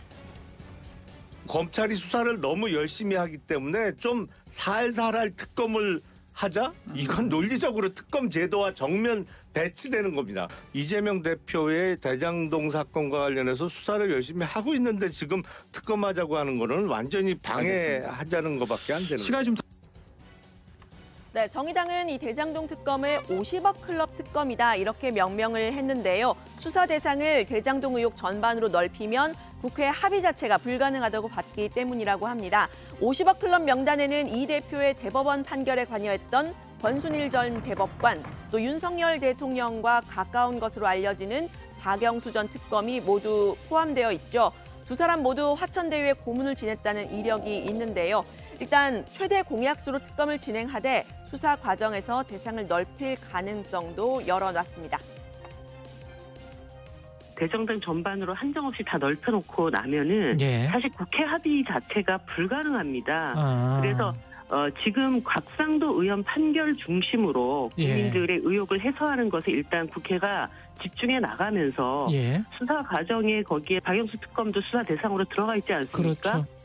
검찰이 수사를 너무 열심히 하기 때문에 좀 살살할 특검을 하자? 이건 논리적으로 특검 제도와 정면 배치되는 겁니다. 이재명 대표의 대장동 사건과 관련해서 수사를 열심히 하고 있는데 지금 특검하자고 하는 거는 완전히 방해하자는 것밖에 안 되는 거예요. 네, 정의당은 이 대장동 특검을 50억 클럽 특검이다, 이렇게 명명을 했는데요. 수사 대상을 대장동 의혹 전반으로 넓히면 국회 합의 자체가 불가능하다고 봤기 때문이라고 합니다. 50억 클럽 명단에는 이 대표의 대법원 판결에 관여했던 권순일 전 대법관, 또 윤석열 대통령과 가까운 것으로 알려지는 박영수 전 특검이 모두 포함되어 있죠. 두 사람 모두 화천대유에 고문을 지냈다는 이력이 있는데요. 일단 최대 공약수로 특검을 진행하되 수사 과정에서 대상을 넓힐 가능성도 열어놨습니다. 대장동 전반으로 한정없이 다 넓혀놓고 나면은 사실 국회 합의 자체가 불가능합니다. 그래서 지금 곽상도 의원 판결 중심으로 국민들의 의혹을 해소하는 것에 일단 국회가 집중해 나가면서 수사 과정에 거기에 박영수 특검도 수사 대상으로 들어가 있지 않습니까? 그렇죠.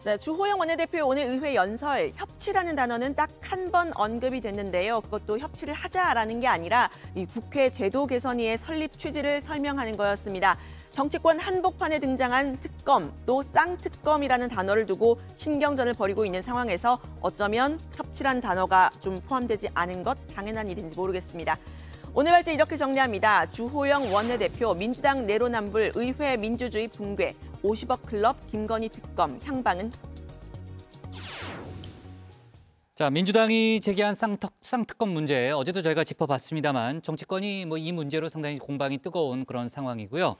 네, 주호영 원내대표의 오늘 의회 연설, 협치라는 단어는 딱 한 번 언급이 됐는데요. 그것도 협치를 하자라는 게 아니라 이 국회 제도 개선위의 설립 취지를 설명하는 거였습니다. 정치권 한복판에 등장한 특검, 또 쌍특검이라는 단어를 두고 신경전을 벌이고 있는 상황에서 어쩌면 협치란 단어가 좀 포함되지 않은 것 당연한 일인지 모르겠습니다. 오늘 발제 이렇게 정리합니다. 주호영 원내대표, 민주당 내로남불, 의회 민주주의 붕괴, 50억 클럽, 김건희 특검, 향방은? 자, 민주당이 제기한 쌍특검 문제, 어제도 저희가 짚어봤습니다만 정치권이 이 문제로 상당히 공방이 뜨거운 그런 상황이고요.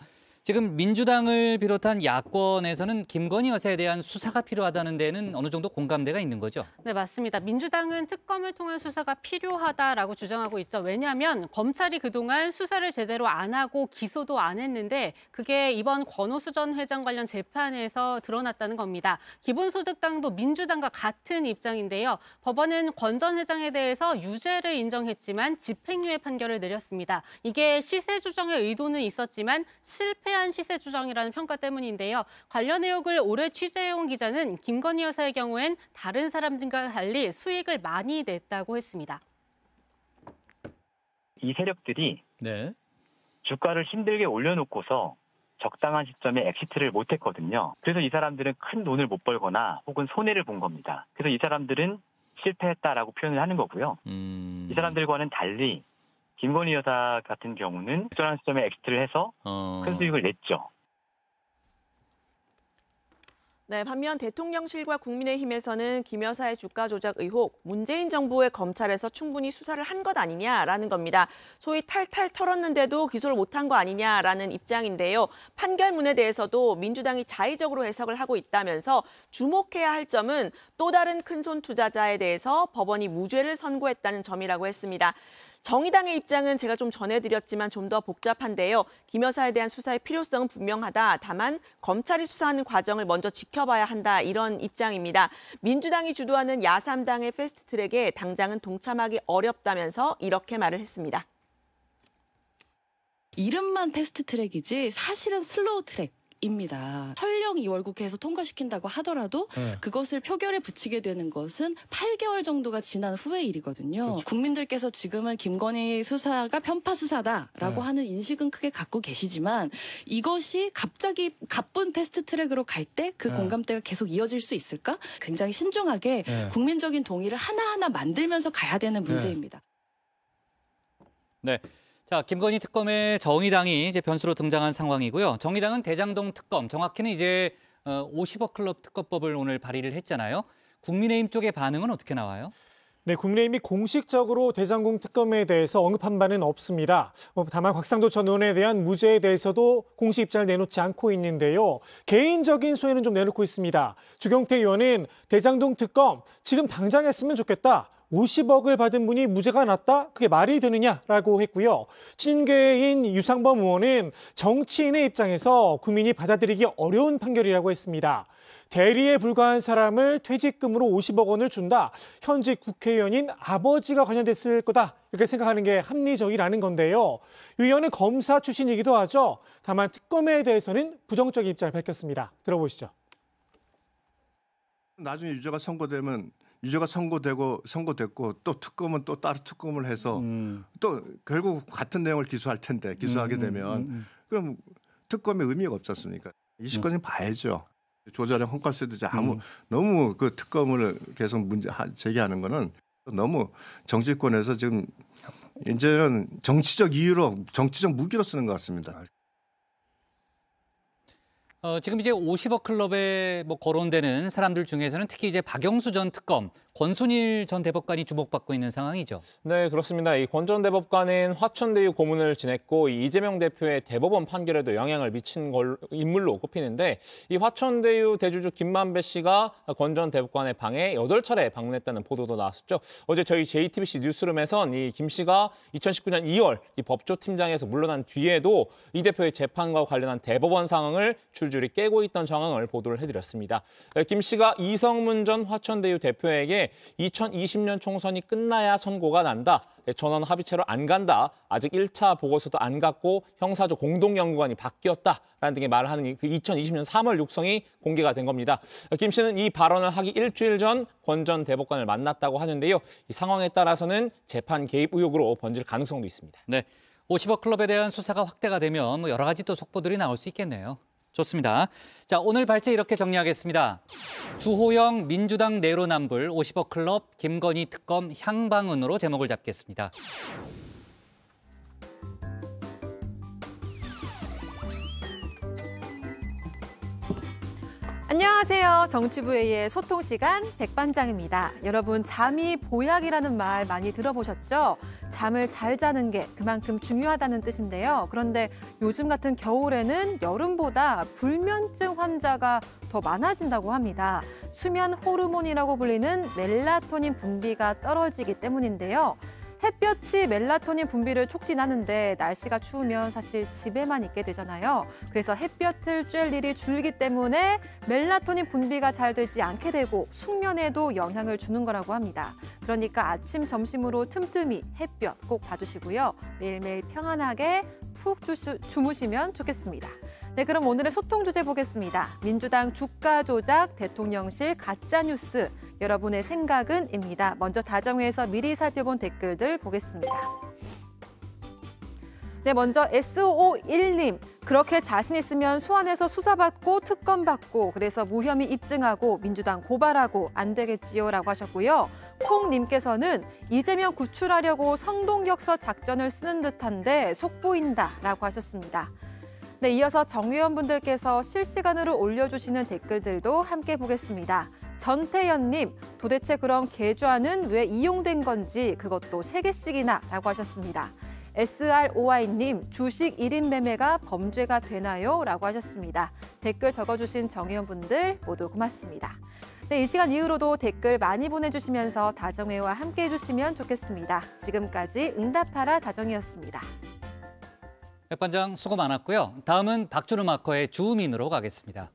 지금 민주당을 비롯한 야권에서는 김건희 여사에 대한 수사가 필요하다는 데는 어느 정도 공감대가 있는 거죠? 네, 맞습니다. 민주당은 특검을 통한 수사가 필요하다라고 주장하고 있죠. 왜냐하면 검찰이 그동안 수사를 제대로 안 하고 기소도 안 했는데 그게 이번 권오수 전 회장 관련 재판에서 드러났다는 겁니다. 기본소득당도 민주당과 같은 입장인데요. 법원은 권 전 회장에 대해서 유죄를 인정했지만 집행유예 판결을 내렸습니다. 이게 시세 조정의 의도는 있었지만 실패한 시세 조정이라는 평가 때문인데요. 관련 내용을 오래 취재해온 기자는 김건희 여사의 경우엔 다른 사람들과 달리 수익을 많이 냈다고 했습니다. 이 세력들이 주가를 힘들게 올려놓고서 적당한 시점에 엑시트를 못했거든요. 그래서 이 사람들은 큰 돈을 못 벌거나 혹은 손해를 본 겁니다. 그래서 이 사람들은 실패했다라고 표현을 하는 거고요. 이 사람들과는 달리 김건희 여사 같은 경우는 적절한 시점에 엑시트를 해서 큰 수익을 냈죠. 네, 반면 대통령실과 국민의힘에서는 김 여사의 주가 조작 의혹, 문재인 정부의 검찰에서 충분히 수사를 한 것 아니냐라는 겁니다. 소위 탈탈 털었는데도 기소를 못한 거 아니냐라는 입장인데요. 판결문에 대해서도 민주당이 자의적으로 해석을 하고 있다면서 주목해야 할 점은 또 다른 큰손 투자자에 대해서 법원이 무죄를 선고했다는 점이라고 했습니다. 정의당의 입장은 제가 좀 전해드렸지만 좀 더 복잡한데요. 김 여사에 대한 수사의 필요성은 분명하다. 다만 검찰이 수사하는 과정을 먼저 지켜봐야 한다. 이런 입장입니다. 민주당이 주도하는 야3당의 패스트트랙에 당장은 동참하기 어렵다면서 이렇게 말을 했습니다. 이름만 패스트트랙이지 사실은 슬로우트랙. 입니다. 설령 2월 국회에서 통과시킨다고 하더라도 그것을 표결에 붙이게 되는 것은 8개월 정도가 지난 후의 일이거든요. 그렇죠. 국민들께서 지금은 김건희 수사가 편파 수사다라고 하는 인식은 크게 갖고 계시지만 이것이 갑자기 가쁜 패스트트랙으로 갈 때 그 공감대가 계속 이어질 수 있을까? 굉장히 신중하게 국민적인 동의를 하나하나 만들면서 가야 되는 문제입니다. 네. 자, 김건희 특검의 정의당이 이제 변수로 등장한 상황이고요. 정의당은 대장동 특검, 정확히는 이제 50억 클럽 특검법을 오늘 발의를 했잖아요. 국민의힘 쪽의 반응은 어떻게 나와요? 네, 국민의힘이 공식적으로 대장동 특검에 대해서 언급한 바는 없습니다. 다만 곽상도 전 의원에 대한 무죄에 대해서도 공식 입장을 내놓지 않고 있는데요. 개인적인 소회는 좀 내놓고 있습니다. 주경태 의원은 대장동 특검 지금 당장 했으면 좋겠다. 50억을 받은 분이 무죄가 났다? 그게 말이 되느냐라고 했고요. 친계인 유상범 의원은 정치인의 입장에서 국민이 받아들이기 어려운 판결이라고 했습니다. 대리에 불과한 사람을 퇴직금으로 50억 원을 준다. 현직 국회의원인 아버지가 관여됐을 거다. 이렇게 생각하는 게 합리적이라는 건데요. 유 의원은 검사 출신이기도 하죠. 다만 특검에 대해서는 부정적인 입장을 밝혔습니다. 들어보시죠. 나중에 유죄가 선고되면 유죄가 선고됐고 또 특검은 또 따로 특검을 해서 또 결국 같은 내용을 기소할 텐데 기소하게 되면 그럼 특검의 의미가 없지 않습니까? 이 시건은 봐야죠. 조자령 헝가스듯이 너무 그 특검을 계속 문제 제기하는 거는 너무 정치권에서 지금 이제는 정치적 이유로 정치적 무기로 쓰는 것 같습니다. 지금 이제 50억 클럽에 거론되는 사람들 중에서는 특히 이제 박영수 전 특검, 권순일 전 대법관이 주목받고 있는 상황이죠. 네, 그렇습니다. 이 권 전 대법관은 화천대유 고문을 지냈고 이재명 대표의 대법원 판결에도 영향을 미친 인물로 꼽히는데 이 화천대유 대주주 김만배 씨가 권 전 대법관의 방에 8차례 방문했다는 보도도 나왔었죠. 어제 저희 JTBC 뉴스룸에선 이 김 씨가 2019년 2월 이 법조팀장에서 물러난 뒤에도 이 대표의 재판과 관련한 대법원 상황을 줄줄이 깨고 있던 상황을 보도를 해드렸습니다. 김 씨가 이성문 전 화천대유 대표에게 2020년 총선이 끝나야 선고가 난다. 전원 합의체로 안 간다. 아직 1차 보고서도 안 갔고 형사조 공동연구관이 바뀌었다라는 등의 말을 하는 그 2020년 3월 육성이 공개가 된 겁니다. 김 씨는 이 발언을 하기 일주일 전 권 전 대법관을 만났다고 하는데요. 이 상황에 따라서는 재판 개입 의혹으로 번질 가능성도 있습니다. 네, 50억 클럽에 대한 수사가 확대가 되면 여러 가지 또 속보들이 나올 수 있겠네요. 좋습니다. 자, 오늘 발제 이렇게 정리하겠습니다. 주호영 민주당 내로남불 50억 클럽 김건희 특검 향방은으로 제목을 잡겠습니다. 안녕하세요. 정치부회의 소통 시간 백반장입니다. 여러분, 잠이 보약이라는 말 많이 들어보셨죠? 잠을 잘 자는 게 그만큼 중요하다는 뜻인데요. 그런데 요즘 같은 겨울에는 여름보다 불면증 환자가 더 많아진다고 합니다. 수면 호르몬이라고 불리는 멜라토닌 분비가 떨어지기 때문인데요. 햇볕이 멜라토닌 분비를 촉진하는데 날씨가 추우면 사실 집에만 있게 되잖아요. 그래서 햇볕을 쬐일 일이 줄기 때문에 멜라토닌 분비가 잘 되지 않게 되고 숙면에도 영향을 주는 거라고 합니다. 그러니까 아침, 점심으로 틈틈이 햇볕 꼭 봐주시고요. 매일매일 평안하게 푹 주무시면 좋겠습니다. 네, 그럼 오늘의 소통 주제 보겠습니다. 민주당 주가 조작, 대통령실 가짜뉴스. 여러분의 생각은입니다. 먼저 다정회에서 미리 살펴본 댓글들 보겠습니다. 네, 먼저 SO1님. 그렇게 자신 있으면 소환해서 수사받고 특검받고 그래서 무혐의 입증하고 민주당 고발하고 안 되겠지요 라고 하셨고요. 콩님께서는 이재명 구출하려고 성동격서 작전을 쓰는 듯한데 속보인다 라고 하셨습니다. 네, 이어서 정 의원분들께서 실시간으로 올려주시는 댓글들도 함께 보겠습니다. 전태현님, 도대체 그럼 계좌는 왜 이용된 건지 그것도 3개씩이나 라고 하셨습니다. SROI님, 주식 1인 매매가 범죄가 되나요? 라고 하셨습니다. 댓글 적어주신 정 의원분들 모두 고맙습니다. 네, 이 시간 이후로도 댓글 많이 보내주시면서 다정회와 함께 해주시면 좋겠습니다. 지금까지 응답하라 다정이었습니다. 백반장 수고 많았고요. 다음은 박준우 마커의 주민으로 가겠습니다.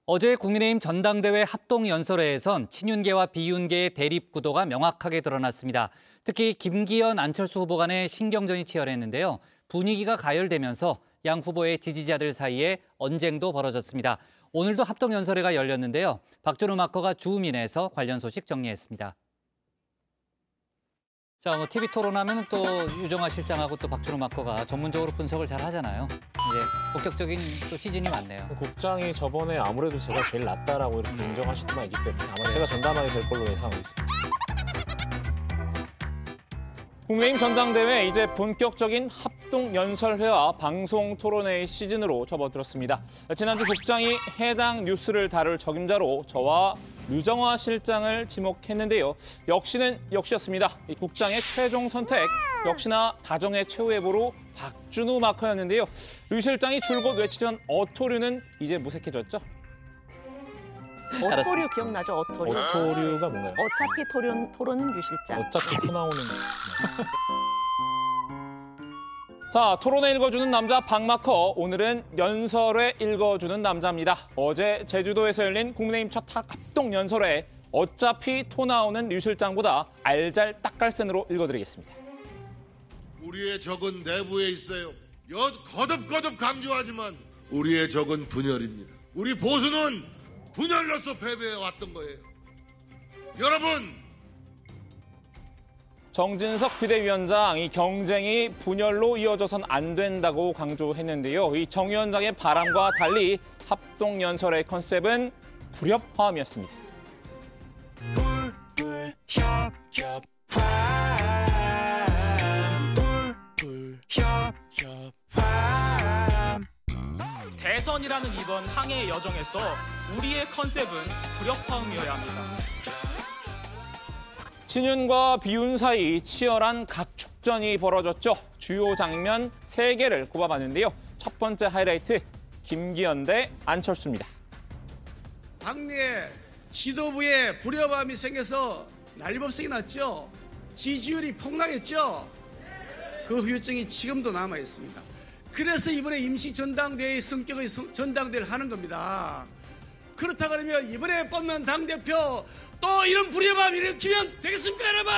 어제 국민의힘 전당대회 합동연설회에선 친윤계와 비윤계의 대립 구도가 명확하게 드러났습니다. 특히 김기현, 안철수 후보 간의 신경전이 치열했는데요. 분위기가 가열되면서 양 후보의 지지자들 사이에 언쟁도 벌어졌습니다. 오늘도 합동연설회가 열렸는데요. 박준우 마커가 주민에서 관련 소식 정리했습니다. 자, TV 토론하면 또 유정아 실장하고 또 박준우 마커가 전문적으로 분석을 잘 하잖아요. 이제 본격적인 또 시즌이 왔네요. 국장이 저번에 아무래도 제가 제일 낫다라고 이렇게 인정하시던 바이기 때문에 아마 제가 전담하게 될 걸로 예상하고 있습니다. 국민의힘 전당대회 이제 본격적인 합동연설회와 방송 토론회의 시즌으로 접어들었습니다. 지난주 국장이 해당 뉴스를 다룰 적임자로 저와 유정화 실장을 지목했는데요. 역시는 역시였습니다. 이 국장의 최종 선택, 역시나 다정의 최후의 보루 박준우 마커였는데요. 유 실장이 줄곧 외치던 어토류는 이제 무색해졌죠? 어토류 기억나죠? 어토류. 어토류가 뭔가요? 어차피 토론은 유 실장. 어차피 토 나오는. 자, 토론회 읽어주는 남자 박마커. 오늘은 연설회 읽어주는 남자입니다. 어제 제주도에서 열린 국민의힘 첫 합동연설회. 어차피 토 나오는 유 실장보다 알잘딱갈센으로 읽어드리겠습니다. 우리의 적은 내부에 있어요. 거듭거듭 강조하지만 우리의 적은 분열입니다. 우리 보수는 분열로서 패배해 왔던 거예요. 여러분, 정진석 비대위원장, 이 경쟁이 분열로 이어져선 안 된다고 강조했는데요. 이 정 위원장의 바람과 달리 합동연설의 컨셉은 불협화음이었습니다. 불협화음이라는 이번 항해의 여정에서 우리의 컨셉은 불협화음이어야 합니다. 친윤과 비윤 사이 치열한 각축전이 벌어졌죠. 주요 장면 3개를 꼽아봤는데요. 첫 번째 하이라이트, 김기현 대 안철수입니다. 당내 지도부에 불협화음이 생겨서 난리법석이 났죠. 지지율이 폭락했죠. 그 후유증이 지금도 남아 있습니다. 그래서 이번에 임시 전당대회의 성격의 전당대회를 하는 겁니다. 그렇다 그러면 이번에 뽑는 당대표 또 이런 불협화음 일으키면 되겠습니까, 여러분?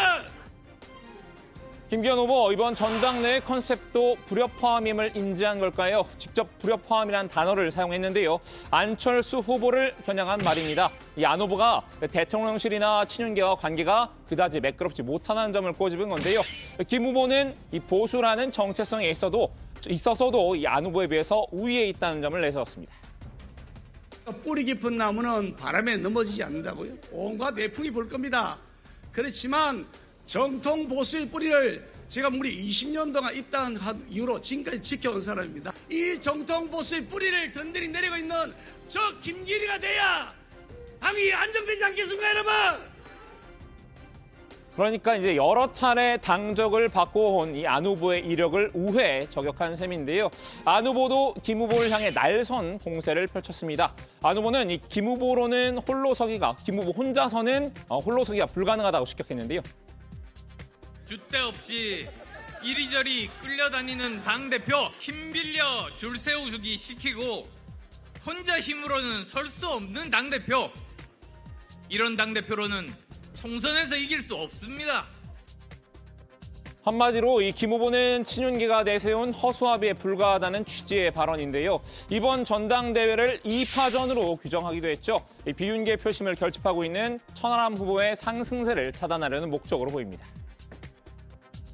김기현 후보 이번 전당대회 컨셉도 불협화음임을 인지한 걸까요? 직접 불협화음이라는 단어를 사용했는데요. 안철수 후보를 겨냥한 말입니다. 이 안 후보가 대통령실이나 친윤계와 관계가 그다지 매끄럽지 못하다는 점을 꼬집은 건데요. 김 후보는 이 보수라는 정체성에 있어서도 이 안 후보에 비해서 우위에 있다는 점을 내세웠습니다. 뿌리 깊은 나무는 바람에 넘어지지 않는다고요? 온갖 내풍이 불 겁니다. 그렇지만 정통 보수의 뿌리를 제가 무려 20년 동안 입당한 이후로 지금까지 지켜온 사람입니다. 이 정통 보수의 뿌리를 든든히 내리고 있는 저 김기현이가 돼야 당이 안정되지 않겠습니까, 여러분? 그러니까 이제 여러 차례 당적을 바꿔온 이 안 후보의 이력을 우회에 저격한 셈인데요. 안 후보도 김 후보를 향해 날선 공세를 펼쳤습니다. 안 후보는 이 김 후보로는 김 후보 혼자서는 홀로서기가 불가능하다고 직격했는데요. 줏대 없이 이리저리 끌려다니는 당대표 힘 빌려 줄 세우기 시키고 혼자 힘으로는 설 수 없는 당대표. 이런 당대표로는 총선에서 이길 수 없습니다. 한마디로 이 김 후보는 친윤계가 내세운 허수아비에 불과하다는 취지의 발언인데요. 이번 전당대회를 2파전으로 규정하기도 했죠. 이 비윤계 표심을 결집하고 있는 천하람 후보의 상승세를 차단하려는 목적으로 보입니다.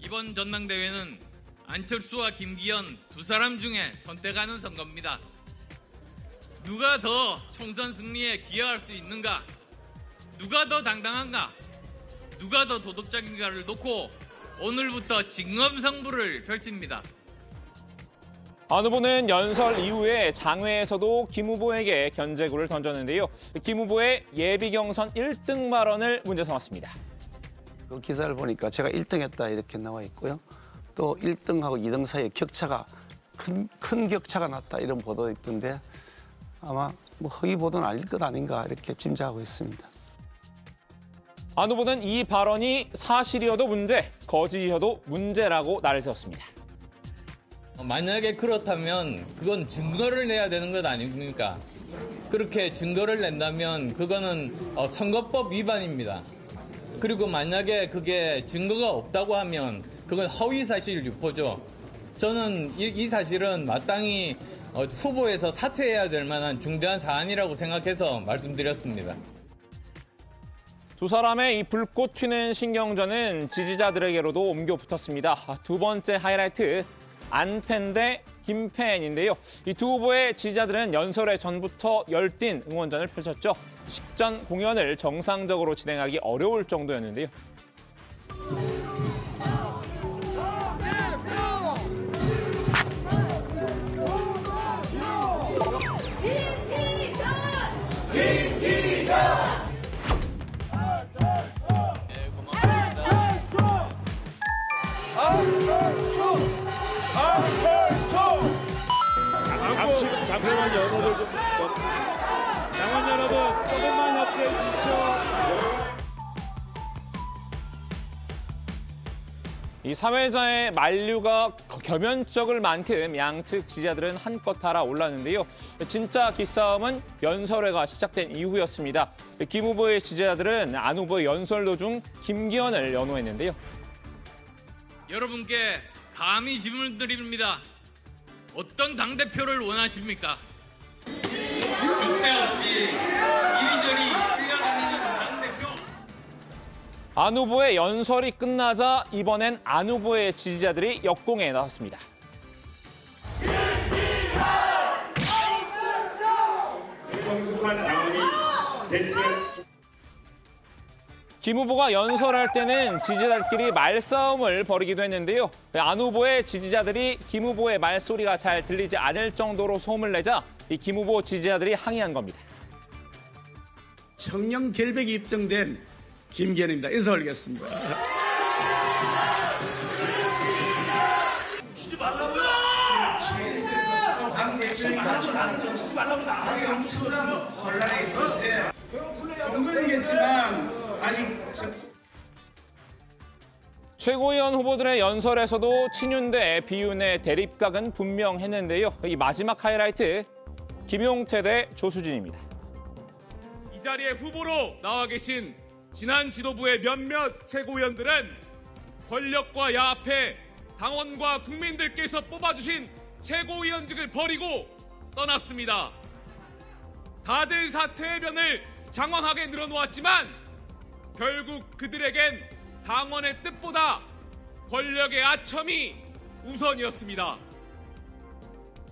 이번 전당대회는 안철수와 김기현 두 사람 중에 선택하는 선거입니다. 누가 더 총선 승리에 기여할 수 있는가? 누가 더 당당한가? 누가 더 도덕적인가를 놓고 오늘부터 진검승부를 펼칩니다. 안 후보는 연설 이후에 장외에서도 김 후보에게 견제구를 던졌는데요. 김 후보의 예비 경선 1등 발언을 문제 삼았습니다. 그 기사를 보니까 제가 1등했다 이렇게 나와 있고요. 또 1등하고 2등 사이에 격차가 큰 격차가 났다 이런 보도 있던데 아마 뭐 허위 보도는 아닐 것 아닌가 이렇게 짐작하고 있습니다. 안 후보는 이 발언이 사실이어도 문제, 거짓이어도 문제라고 날을 세웠습니다. 만약에 그렇다면 그건 증거를 내야 되는 것 아닙니까? 그렇게 증거를 낸다면 그거는 선거법 위반입니다. 그리고 만약에 그게 증거가 없다고 하면 그건 허위사실 유포죠. 저는 이 사실은 마땅히 후보에서 사퇴해야 될 만한 중대한 사안이라고 생각해서 말씀드렸습니다. 두 사람의 이 불꽃 튀는 신경전은 지지자들에게로도 옮겨 붙었습니다. 두 번째 하이라이트, 안팬 대 김팬인데요. 이 두 후보의 지지자들은 연설회 전부터 열띤 응원전을 펼쳤죠. 식전 공연을 정상적으로 진행하기 어려울 정도였는데요. 잠시만 연호를 좀 당원 여러분 조금만 협조해 주십시오. 이 사회자의 만류가 겸연쩍을 만큼 양측 지지자들은 한껏 달아올랐는데요. 진짜 기싸움은 연설회가 시작된 이후였습니다. 김 후보의 지지자들은 안 후보의 연설 도중 김기현을 연호했는데요. 여러분께 감히 질문 드립니다. 어떤 당대표를 원하십니까? 줏대 없이 이리저리 끌려다니는 당대표. 안 후보의 연설이 끝나자 이번엔 안 후보의 지지자들이 역공에 나섰습니다. 성숙한 당원이 됐으면 김 후보가 연설할 때는 지지자들끼리 말싸움을 벌이기도 했는데요. 안 후보의 지지자들이 김 후보의 말소리가 잘 들리지 않을 정도로 소음을 내자 이 김 후보 지지자들이 항의한 겁니다. 청년 결백이 입증된 김기현입니다. 인사 올리겠습니다. 주지 말라고요. 혼란에 있을 때 정근이겠지만 아직 최고위원 후보들의 연설에서도 친윤 대 비윤의 대립각은 분명했는데요. 이 마지막 하이라이트 김용태 대 조수진입니다. 이 자리에 후보로 나와 계신 지난 지도부의 몇몇 최고위원들은 권력과 야합해 당원과 국민들께서 뽑아주신 최고위원직을 버리고 떠났습니다. 다들 사퇴의 변을 장황하게 늘어놓았지만 결국 그들에겐 당원의 뜻보다 권력의 아첨이 우선이었습니다.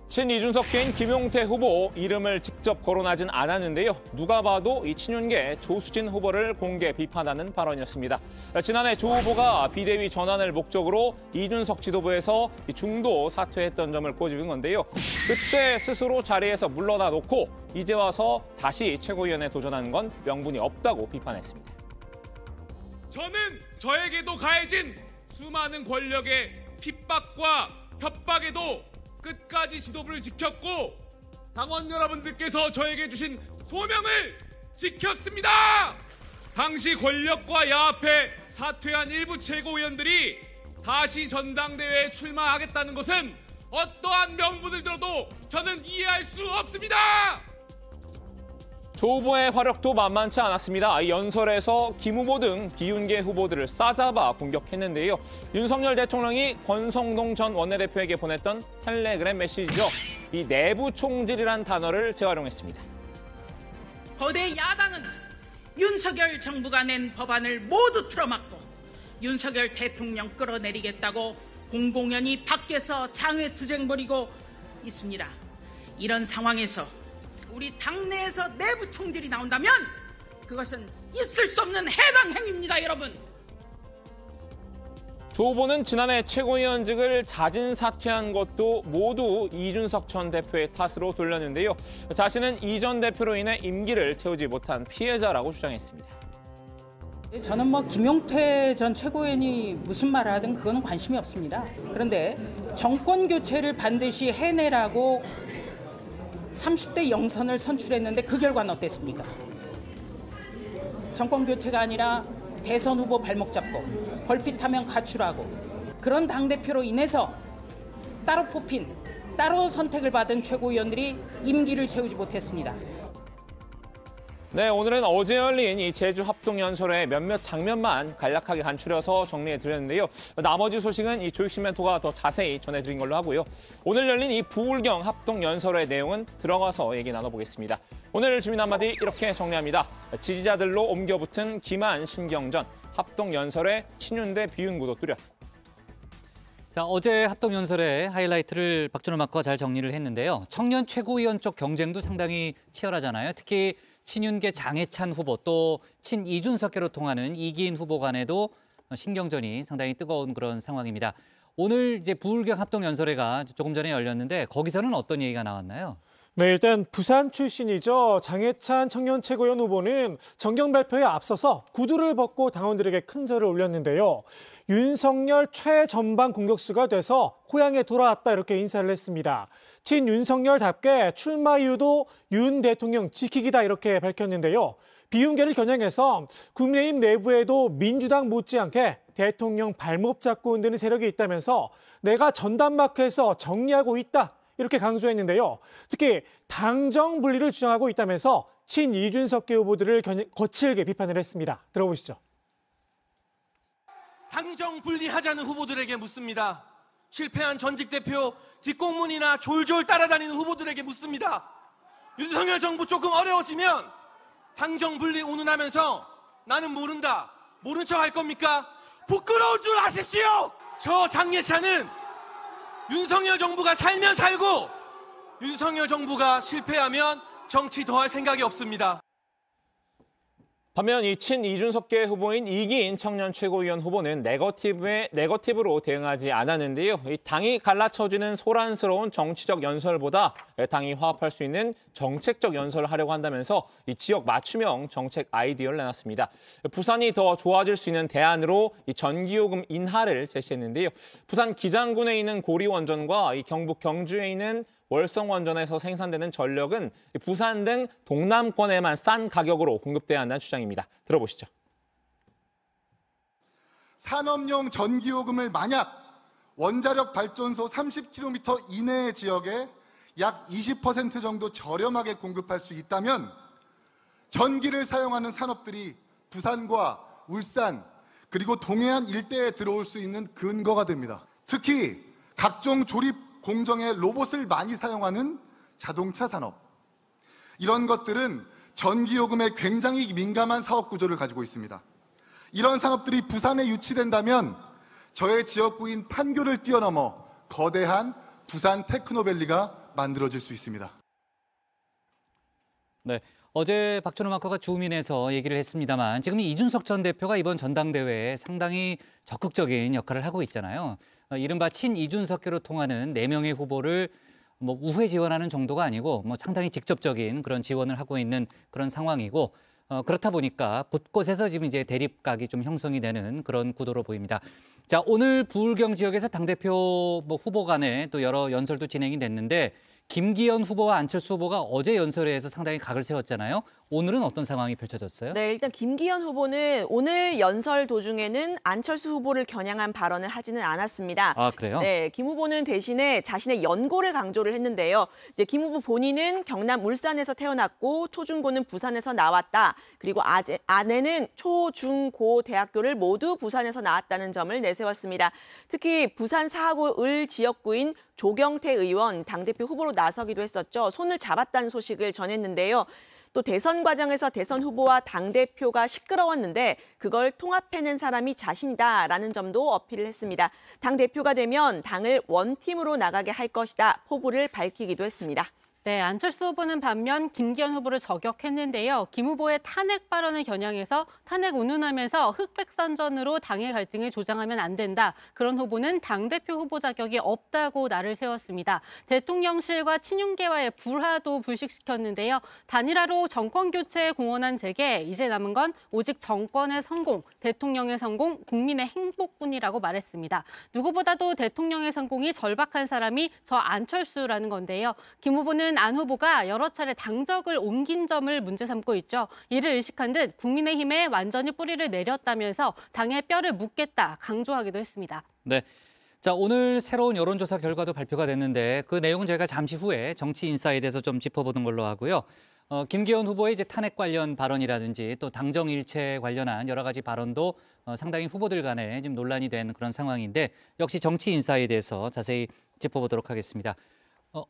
친이준석계인 김용태 후보 이름을 직접 거론하진 않았는데요. 누가 봐도 이 친윤계 조수진 후보를 공개 비판하는 발언이었습니다. 지난해 조 후보가 비대위 전환을 목적으로 이준석 지도부에서 중도 사퇴했던 점을 꼬집은 건데요. 그때 스스로 자리에서 물러나 놓고 이제 와서 다시 최고위원에 도전하는 건 명분이 없다고 비판했습니다. 저는 저에게도 가해진 수많은 권력의 핍박과 협박에도 끝까지 지도부를 지켰고 당원 여러분들께서 저에게 주신 소명을 지켰습니다. 당시 권력과 야합해 사퇴한 일부 최고위원들이 다시 전당대회에 출마하겠다는 것은 어떠한 명분을 들어도 저는 이해할 수 없습니다. 조 후보의 화력도 만만치 않았습니다. 연설에서 김 후보 등 비윤계 후보들을 싸잡아 공격했는데요. 윤석열 대통령이 권성동 전 원내대표에게 보냈던 텔레그램 메시지죠. 이 내부 총질이란 단어를 재활용했습니다. 거대 야당은 윤석열 정부가 낸 법안을 모두 틀어막고 윤석열 대통령 끌어내리겠다고 공공연히 밖에서 장외투쟁 벌이고 있습니다. 이런 상황에서 우리 당내에서 내부 총질이 나온다면 그것은 있을 수 없는 해당 행위입니다, 여러분. 조 후보는 지난해 최고위원직을 자진 사퇴한 것도 모두 이준석 전 대표의 탓으로 돌렸는데요. 자신은 이 전 대표로 인해 임기를 채우지 못한 피해자라고 주장했습니다. 저는 김용태 전 최고위원이 무슨 말을 하든 그거는 관심이 없습니다. 그런데 정권 교체를 반드시 해내라고 30대 영선을 선출했는데 그 결과는 어땠습니까? 정권 교체가 아니라 대선 후보 발목 잡고 걸핏하면 가출하고 그런 당대표로 인해서 따로 뽑힌, 따로 선택을 받은 최고위원들이 임기를 채우지 못했습니다. 네, 오늘은 어제 열린 이 제주 합동연설의 몇몇 장면만 간략하게 간추려서 정리해드렸는데요. 나머지 소식은 이 조익신 멘토가 더 자세히 전해드린 걸로 하고요. 오늘 열린 이 부울경 합동연설의 내용은 들어가서 얘기 나눠보겠습니다. 오늘 주민 한마디 이렇게 정리합니다. 지지자들로 옮겨붙은 기만 신경전, 합동연설의 친윤 대 비윤 구도 뚜렷. 자, 어제 합동연설의 하이라이트를 박준호 마커가 잘 정리를 했는데요. 청년 최고위원 쪽 경쟁도 상당히 치열하잖아요. 특히 친윤계 장해찬 후보 또 친이준석계로 통하는 이기인 후보 간에도 신경전이 상당히 뜨거운 그런 상황입니다. 오늘 이제 부울경 합동연설회가 조금 전에 열렸는데 거기서는 어떤 얘기가 나왔나요? 네, 일단 부산 출신이죠. 장해찬 청년 최고위원 후보는 정경 발표에 앞서서 구두를 벗고 당원들에게 큰 절을 올렸는데요. 윤석열 최전방 공격수가 돼서 고향에 돌아왔다 이렇게 인사를 했습니다. 친윤석열답게 출마 이유도 윤 대통령 지키기다 이렇게 밝혔는데요. 비윤계를 겨냥해서 국민의힘 내부에도 민주당 못지않게 대통령 발목 잡고 흔드는 세력이 있다면서 내가 전담마크에서 정리하고 있다 이렇게 강조했는데요. 특히 당정 분리를 주장하고 있다면서 친이준석계 후보들을 거칠게 비판을 했습니다. 들어보시죠. 당정 분리하자는 후보들에게 묻습니다. 실패한 전직 대표 뒷공문이나 졸졸 따라다니는 후보들에게 묻습니다. 윤석열 정부 조금 어려워지면 당정 분리 운운하면서 나는 모른다, 모른 척 할 겁니까? 부끄러울 줄 아십시오. 저 장예찬은 윤석열 정부가 살면 살고 윤석열 정부가 실패하면 정치 더 할 생각이 없습니다. 반면 이 친 이준석계 후보인 이기인 청년 최고위원 후보는 네거티브로 대응하지 않았는데요. 이 당이 갈라쳐지는 소란스러운 정치적 연설보다 당이 화합할 수 있는 정책적 연설을 하려고 한다면서 이 지역 맞춤형 정책 아이디어를 내놨습니다. 부산이 더 좋아질 수 있는 대안으로 이 전기요금 인하를 제시했는데요. 부산 기장군에 있는 고리원전과 이 경북 경주에 있는 월성원전에서 생산되는 전력은 부산 등 동남권에만 싼 가격으로 공급돼야 한다는 주장입니다. 들어보시죠. 산업용 전기요금을 만약 원자력 발전소 30km 이내의 지역에 약 20% 정도 저렴하게 공급할 수 있다면 전기를 사용하는 산업들이 부산과 울산 그리고 동해안 일대에 들어올 수 있는 근거가 됩니다. 특히 각종 조립 공정에 로봇을 많이 사용하는 자동차 산업. 이런 것들은 전기요금에 굉장히 민감한 사업 구조를 가지고 있습니다. 이런 산업들이 부산에 유치된다면 저의 지역구인 판교를 뛰어넘어 거대한 부산 테크노밸리가 만들어질 수 있습니다. 네, 어제 박준호 마커가 주민에서 얘기를 했습니다만 지금 이준석 전 대표가 이번 전당대회에 상당히 적극적인 역할을 하고 있잖아요. 이른바 친 이준석계로 통하는 4명의 후보를 우회 지원하는 정도가 아니고 상당히 직접적인 그런 지원을 하고 있는 그런 상황이고 그렇다 보니까 곳곳에서 지금 이제 대립각이 좀 형성이 되는 그런 구도로 보입니다. 자, 오늘 부울경 지역에서 당대표 후보 간에 또 여러 연설도 진행이 됐는데 김기현 후보와 안철수 후보가 어제 연설회에서 상당히 각을 세웠잖아요. 오늘은 어떤 상황이 펼쳐졌어요? 네, 일단 김기현 후보는 오늘 연설 도중에는 안철수 후보를 겨냥한 발언을 하지는 않았습니다. 아, 그래요? 네, 김 후보는 대신에 자신의 연고를 강조를 했는데요. 이제 김 후보 본인은 경남 울산에서 태어났고 초중고는 부산에서 나왔다. 그리고 아내는 초중고 대학교를 모두 부산에서 나왔다는 점을 내세웠습니다. 특히 부산 4구 을 지역구인 조경태 의원 당대표 후보로 나서기도 했었죠. 손을 잡았다는 소식을 전했는데요. 또 대선 과정에서 대선 후보와 당대표가 시끄러웠는데 그걸 통합해낸 사람이 자신이다라는 점도 어필을 했습니다. 당대표가 되면 당을 원팀으로 나가게 할 것이다. 포부를 밝히기도 했습니다. 네, 안철수 후보는 반면 김기현 후보를 저격했는데요. 김 후보의 탄핵 발언을 겨냥해서 탄핵 운운하면서 흑백 선전으로 당의 갈등을 조장하면 안 된다. 그런 후보는 당대표 후보 자격이 없다고 날을 세웠습니다. 대통령실과 친윤계와의 불화도 불식시켰는데요. 단일화로 정권 교체에 공헌한 제게 이제 남은 건 오직 정권의 성공, 대통령의 성공, 국민의 행복뿐이라고 말했습니다. 누구보다도 대통령의 성공이 절박한 사람이 저 안철수라는 건데요. 김 후보는 안 후보가 여러 차례 당적을 옮긴 점을 문제 삼고 있죠. 이를 의식한 듯 국민의힘에 완전히 뿌리를 내렸다면서 당의 뼈를 묻겠다 강조하기도 했습니다. 네. 자, 오늘 새로운 여론조사 결과도 발표가 됐는데 그 내용은 저희가 잠시 후에 정치인사이드에서 좀 짚어보는 걸로 하고요. 김기현 후보의 이제 탄핵 관련 발언이라든지 또 당정일체 관련한 여러 가지 발언도 상당히 후보들 간에 좀 논란이 된 그런 상황인데 역시 정치인사이드에서 자세히 짚어보도록 하겠습니다.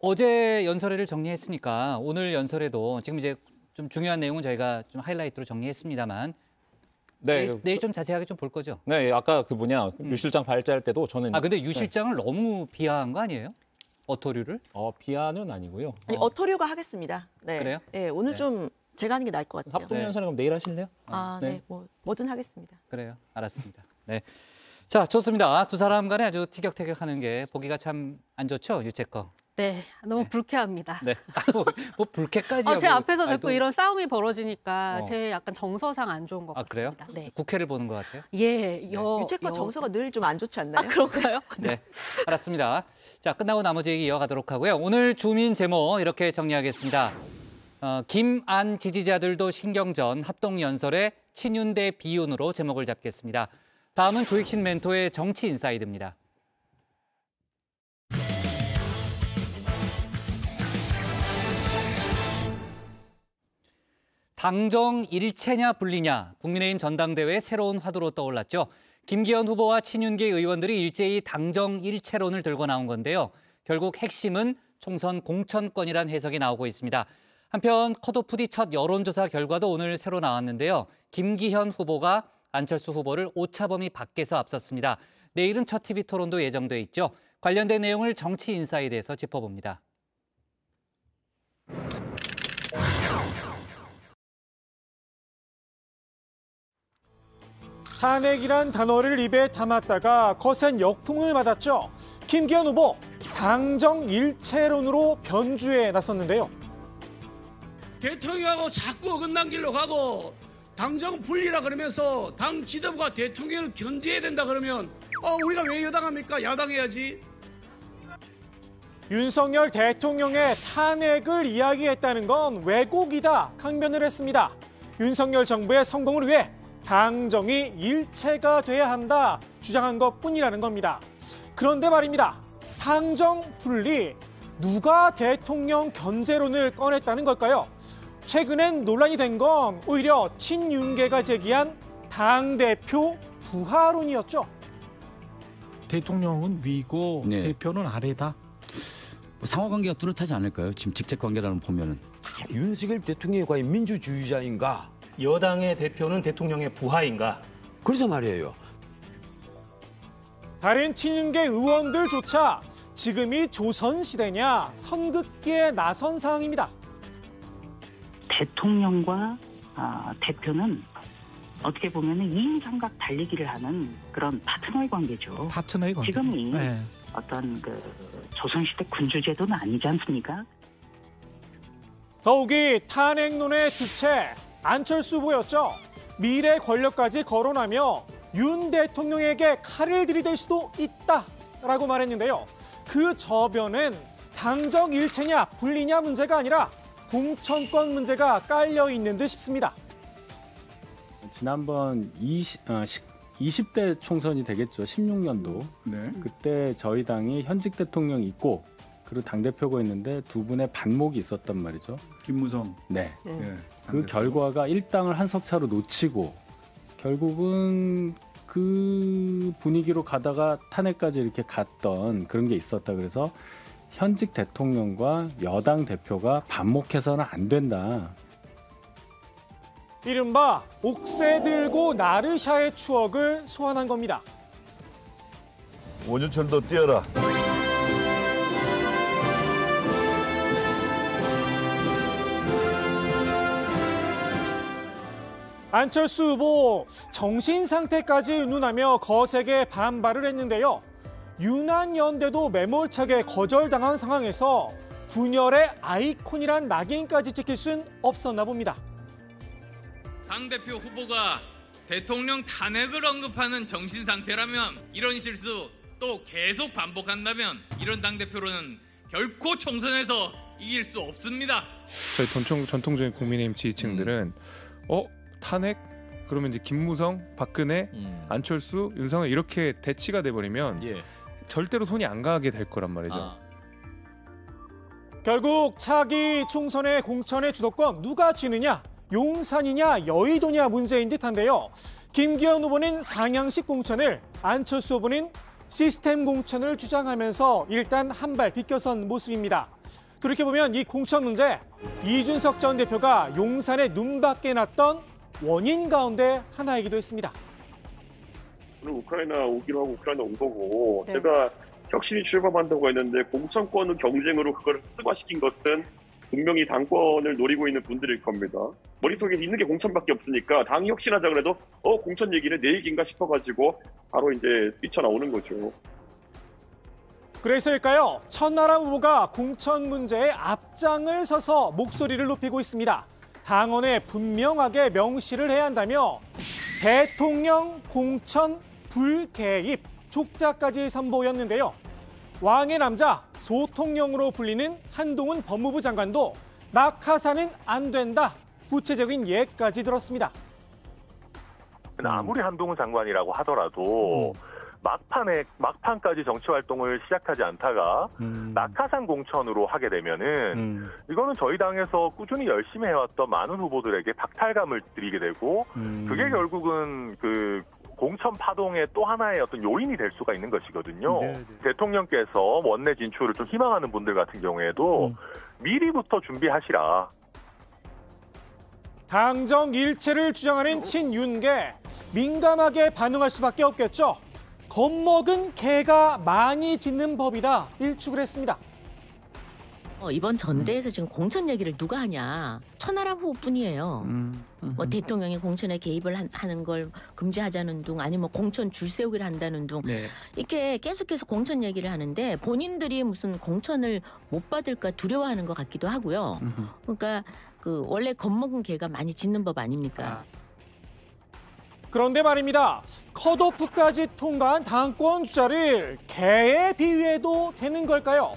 어제 연설회를 정리했으니까 오늘 연설회도 지금 이제 좀 중요한 내용은 저희가 좀 하이라이트로 정리했습니다만 네, 내일 좀 자세하게 좀 볼 거죠? 네, 아까 유 실장 발제할 때도 저는 근데 유 실장을 너무 비하한 거 아니에요? 어토류를? 비하는 아니고요. 아니, 어토류가 하겠습니다. 네. 그래요? 네, 오늘 좀 제가 하는 게 나을 것 같아요. 합동 연설은 그럼 내일 하실래요? 네, 뭐든 하겠습니다. 그래요, 알았습니다. 네, 자, 좋습니다. 두 사람 간에 아주 티격태격하는 게 보기가 참 안 좋죠, 유채거. 네, 너무 불쾌합니다. 네, 뭐 불쾌까지. 제 앞에서 자꾸 이런 싸움이 벌어지니까 제 약간 정서상 안 좋은 것 같습니다. 그래요? 네. 국회를 보는 것 같아요? 예, 유채거 정서가 늘 좀 안 좋지 않나요? 그런가요? 네, 알았습니다. 자, 끝나고 나머지 얘기 이어가도록 하고요. 오늘 주민 제목 이렇게 정리하겠습니다. 김안 지지자들도 신경전 합동연설에 친윤 대 비윤으로 제목을 잡겠습니다. 다음은 조익신 멘토의 정치인사이드입니다. 당정 일체냐 분리냐, 국민의힘 전당대회 새로운 화두로 떠올랐죠. 김기현 후보와 친윤계 의원들이 일제히 당정 일체론을 들고 나온 건데요. 결국 핵심은 총선 공천권이란 해석이 나오고 있습니다. 한편 컷오프 뒤 첫 여론조사 결과도 오늘 새로 나왔는데요. 김기현 후보가 안철수 후보를 오차범위 밖에서 앞섰습니다. 내일은 첫 TV 토론도 예정돼 있죠. 관련된 내용을 정치인사이드에서 짚어봅니다. 탄핵이란 단어를 입에 담았다가 거센 역풍을 맞았죠. 김기현 후보 당정 일체론으로 변주에 나섰는데요. 대통령하고 자꾸 어긋난 길로 가고 당정 분리라 그러면서 당 지도부가 대통령을 견제해야 된다 그러면 우리가 왜 여당합니까? 야당해야지. 윤석열 대통령의 탄핵을 이야기했다는 건 왜곡이다 강변을 했습니다. 윤석열 정부의 성공을 위해 당정이 일체가 돼야 한다 주장한 것뿐이라는 겁니다. 그런데 말입니다. 당정 분리, 누가 대통령 견제론을 꺼냈다는 걸까요? 최근엔 논란이 된 건 오히려 친윤계가 제기한 당대표 부하론이었죠. 대통령은 위고 네. 대표는 아래다. 상호관계가 뚜렷하지 않을까요? 지금 직책관계라는 보면은. 윤석열 대통령이 과연 민주주의자인가? 여당의 대표는 대통령의 부하인가? 그래서 말이에요. 다른 친윤계 의원들조차 지금이 조선시대냐 선긋기에 나선 상황입니다. 대통령과 대표는 어떻게 보면 2인 삼각 달리기를 하는 그런 파트너의 관계죠. 파트너의 관계. 지금이 네. 어떤 조선시대 군주제도는 아니지 않습니까? 더욱이 탄핵론의 주체 안철수 후보였죠. 미래 권력까지 거론하며 윤 대통령에게 칼을 들이댈 수도 있다라고 말했는데요. 그 저변은 당정 일체냐 분리냐 문제가 아니라 공천권 문제가 깔려 있는 듯 싶습니다. 지난번 20대 총선이 되겠죠. 16년도. 네. 그때 저희 당이 현직 대통령이 있고 그리고 당대표가 있는데 두 분의 반목이 있었단 말이죠. 김무성. 네. 네. 그 결과가 일당을 한 석 차로 놓치고 결국은 그 분위기로 가다가 탄핵까지 이렇게 갔던 그런 게 있었다. 그래서 현직 대통령과 여당 대표가 반목해서는 안 된다. 이른바 옥새 들고 나르샤의 추억을 소환한 겁니다. 원유철도 뛰어라. 안철수 후보 정신 상태까지 의논하며 거세게 반발을 했는데요. 유난연대도 매몰차게 거절당한 상황에서 분열의 아이콘이란 낙인까지 찍힐 순 없었나 봅니다. 당대표 후보가 대통령 탄핵을 언급하는 정신 상태라면 이런 실수 또 계속 반복한다면 이런 당대표로는 결코 총선에서 이길 수 없습니다. 저희 전통적인 국민의힘 지지층들은 탄핵? 그러면 이제 김무성, 박근혜, 안철수, 윤석열 이렇게 대치가 돼버리면 절대로 손이 안 가게 될 거란 말이죠. 결국 차기 총선의 공천의 주도권 누가 쥐느냐? 용산이냐 여의도냐 문제인 듯한데요. 김기현 후보는 상향식 공천을, 안철수 후보는 시스템 공천을 주장하면서 일단 한 발 비껴선 모습입니다. 그렇게 보면 이 공천 문제, 이준석 전 대표가 용산에 눈밖에 났던 원인 가운데 하나이기도 했습니다. 저는 우크라이나 오기로 하고 우크라이나 온 거고 네. 제가 혁신이 출범한다고 했는데 공천권 경쟁으로 그걸 습관시킨 것은 분명히 당권을 노리고 있는 분들일 겁니다. 머릿속에 있는 게 공천밖에 없으니까 당이 혁신하자 그래도 공천 얘기는 내 얘기인가 싶어가지고 바로 이제 뛰쳐나오는 거죠. 그래서일까요? 천하람 후보가 공천 문제에 앞장을 서서 목소리를 높이고 있습니다. 당원에 분명하게 명시를 해야 한다며 대통령 공천 불개입 족자까지 선보였는데요. 왕의 남자 소통령으로 불리는 한동훈 법무부 장관도 낙하산은 안 된다. 구체적인 예까지 들었습니다. 아무리 한동훈 장관이라고 하더라도 막판까지 정치 활동을 시작하지 않다가 낙하산 공천으로 하게 되면은 이거는 저희 당에서 꾸준히 열심히 해왔던 많은 후보들에게 박탈감을 드리게 되고 그게 결국은 그 공천 파동의 또 하나의 어떤 요인이 될 수가 있는 것이거든요. 네네. 대통령께서 원내 진출을 좀 희망하는 분들 같은 경우에도 미리부터 준비하시라. 당정 일체를 주장하는 친윤계, 민감하게 반응할 수밖에 없겠죠. 겁먹은 개가 많이 짖는 법이다 일축을 했습니다. 이번 전대에서 지금 공천 얘기를 누가 하냐. 천하람 후보뿐이에요. 뭐 대통령이 공천에 개입을 하는 걸 금지하자는 둥 아니면 뭐 공천 줄 세우기를 한다는 둥 이렇게 계속해서 공천 얘기를 하는데 본인들이 무슨 공천을 못 받을까 두려워하는 것 같기도 하고요. 그러니까 그 원래 겁먹은 개가 많이 짖는 법 아닙니까? 그런데 말입니다. 컷오프까지 통과한 당권 주자를 개에 비유해도 되는 걸까요?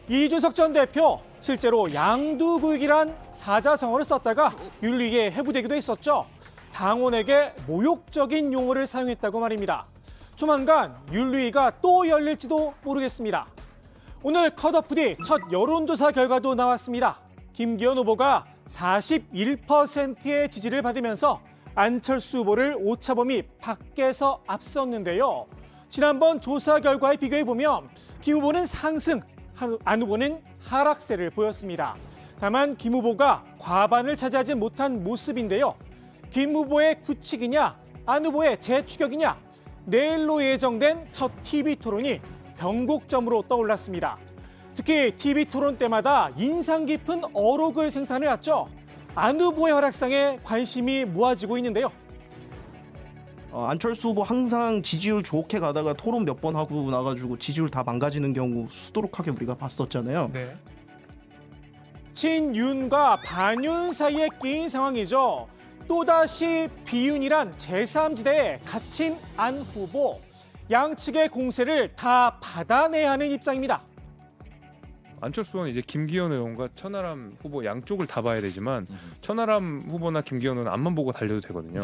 이준석 전 대표 실제로 양두구익이란 사자성어를 썼다가 윤리위에 회부되기도 했었죠. 당원에게 모욕적인 용어를 사용했다고 말입니다. 조만간 윤리위가 또 열릴지도 모르겠습니다. 오늘 컷오프 뒤 첫 여론조사 결과도 나왔습니다. 김기현 후보가 41%의 지지를 받으면서 안철수 후보를 오차범위 밖에서 앞섰는데요. 지난번 조사 결과에 비교해보면 김 후보는 상승, 안 후보는 하락세를 보였습니다. 다만 김 후보가 과반을 차지하지 못한 모습인데요. 김 후보의 굳히기냐, 안 후보의 재추격이냐, 내일로 예정된 첫 TV토론이 변곡점으로 떠올랐습니다. 특히 TV토론 때마다 인상 깊은 어록을 생산해왔죠. 안 후보의 활약상에 관심이 모아지고 있는데요. 안철수 후보 항상 지지율 좋게 가다가 토론 몇 번 하고 나가지고 지지율 다 망가지는 경우 수두룩하게 우리가 봤었잖아요. 네. 친윤과 반윤 사이에 끼인 상황이죠. 또다시 비윤이란 제3지대에 갇힌 안 후보. 양측의 공세를 다 받아내야 하는 입장입니다. 안철수 의원은 이제 김기현 의원과 천하람 후보 양쪽을 다 봐야 되지만 천하람 후보나 김기현 의원은 앞만 보고 달려도 되거든요.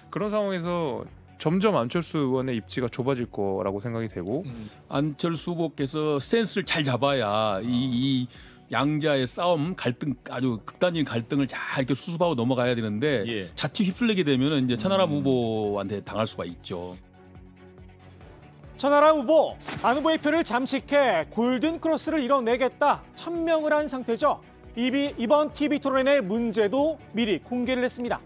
그런 상황에서 점점 안철수 의원의 입지가 좁아질 거라고 생각이 되고 안철수 후보께서 스탠스를 잘 잡아야 이 양자의 싸움, 갈등, 아주 극단적인 갈등을 잘 이렇게 수습하고 넘어가야 되는데 자칫 휩쓸리게 되면 이제 천하람 후보한테 당할 수가 있죠. 천하람 후보, 안 후보의 표를 잠식해 골든크로스를 이뤄내겠다 천명을 한 상태죠. 이번 TV토론에 낼 문제도 미리 공개를 했습니다.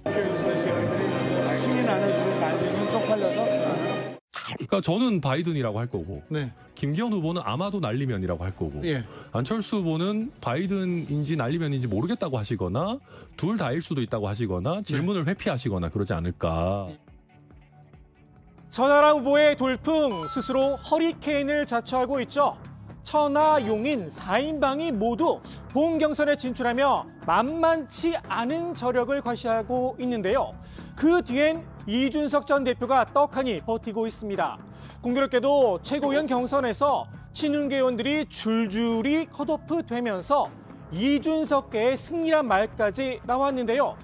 승인 안 해주고 나중에 쪽팔려서. 그러니까 저는 바이든이라고 할 거고 김기현 후보는 아마도 날리면이라고 할 거고 안철수 후보는 바이든인지 날리면인지 모르겠다고 하시거나 둘 다일 수도 있다고 하시거나 질문을 회피하시거나 그러지 않을까. 천하람 후보의 돌풍 스스로 허리케인을 자처하고 있죠. 천하, 용인, 4인방이 모두 본 경선에 진출하며 만만치 않은 저력을 과시하고 있는데요. 그 뒤엔 이준석 전 대표가 떡하니 버티고 있습니다. 공교롭게도 최고위원 경선에서 친윤계 의원들이 줄줄이 컷오프 되면서 이준석계의 승리란 말까지 나왔는데요.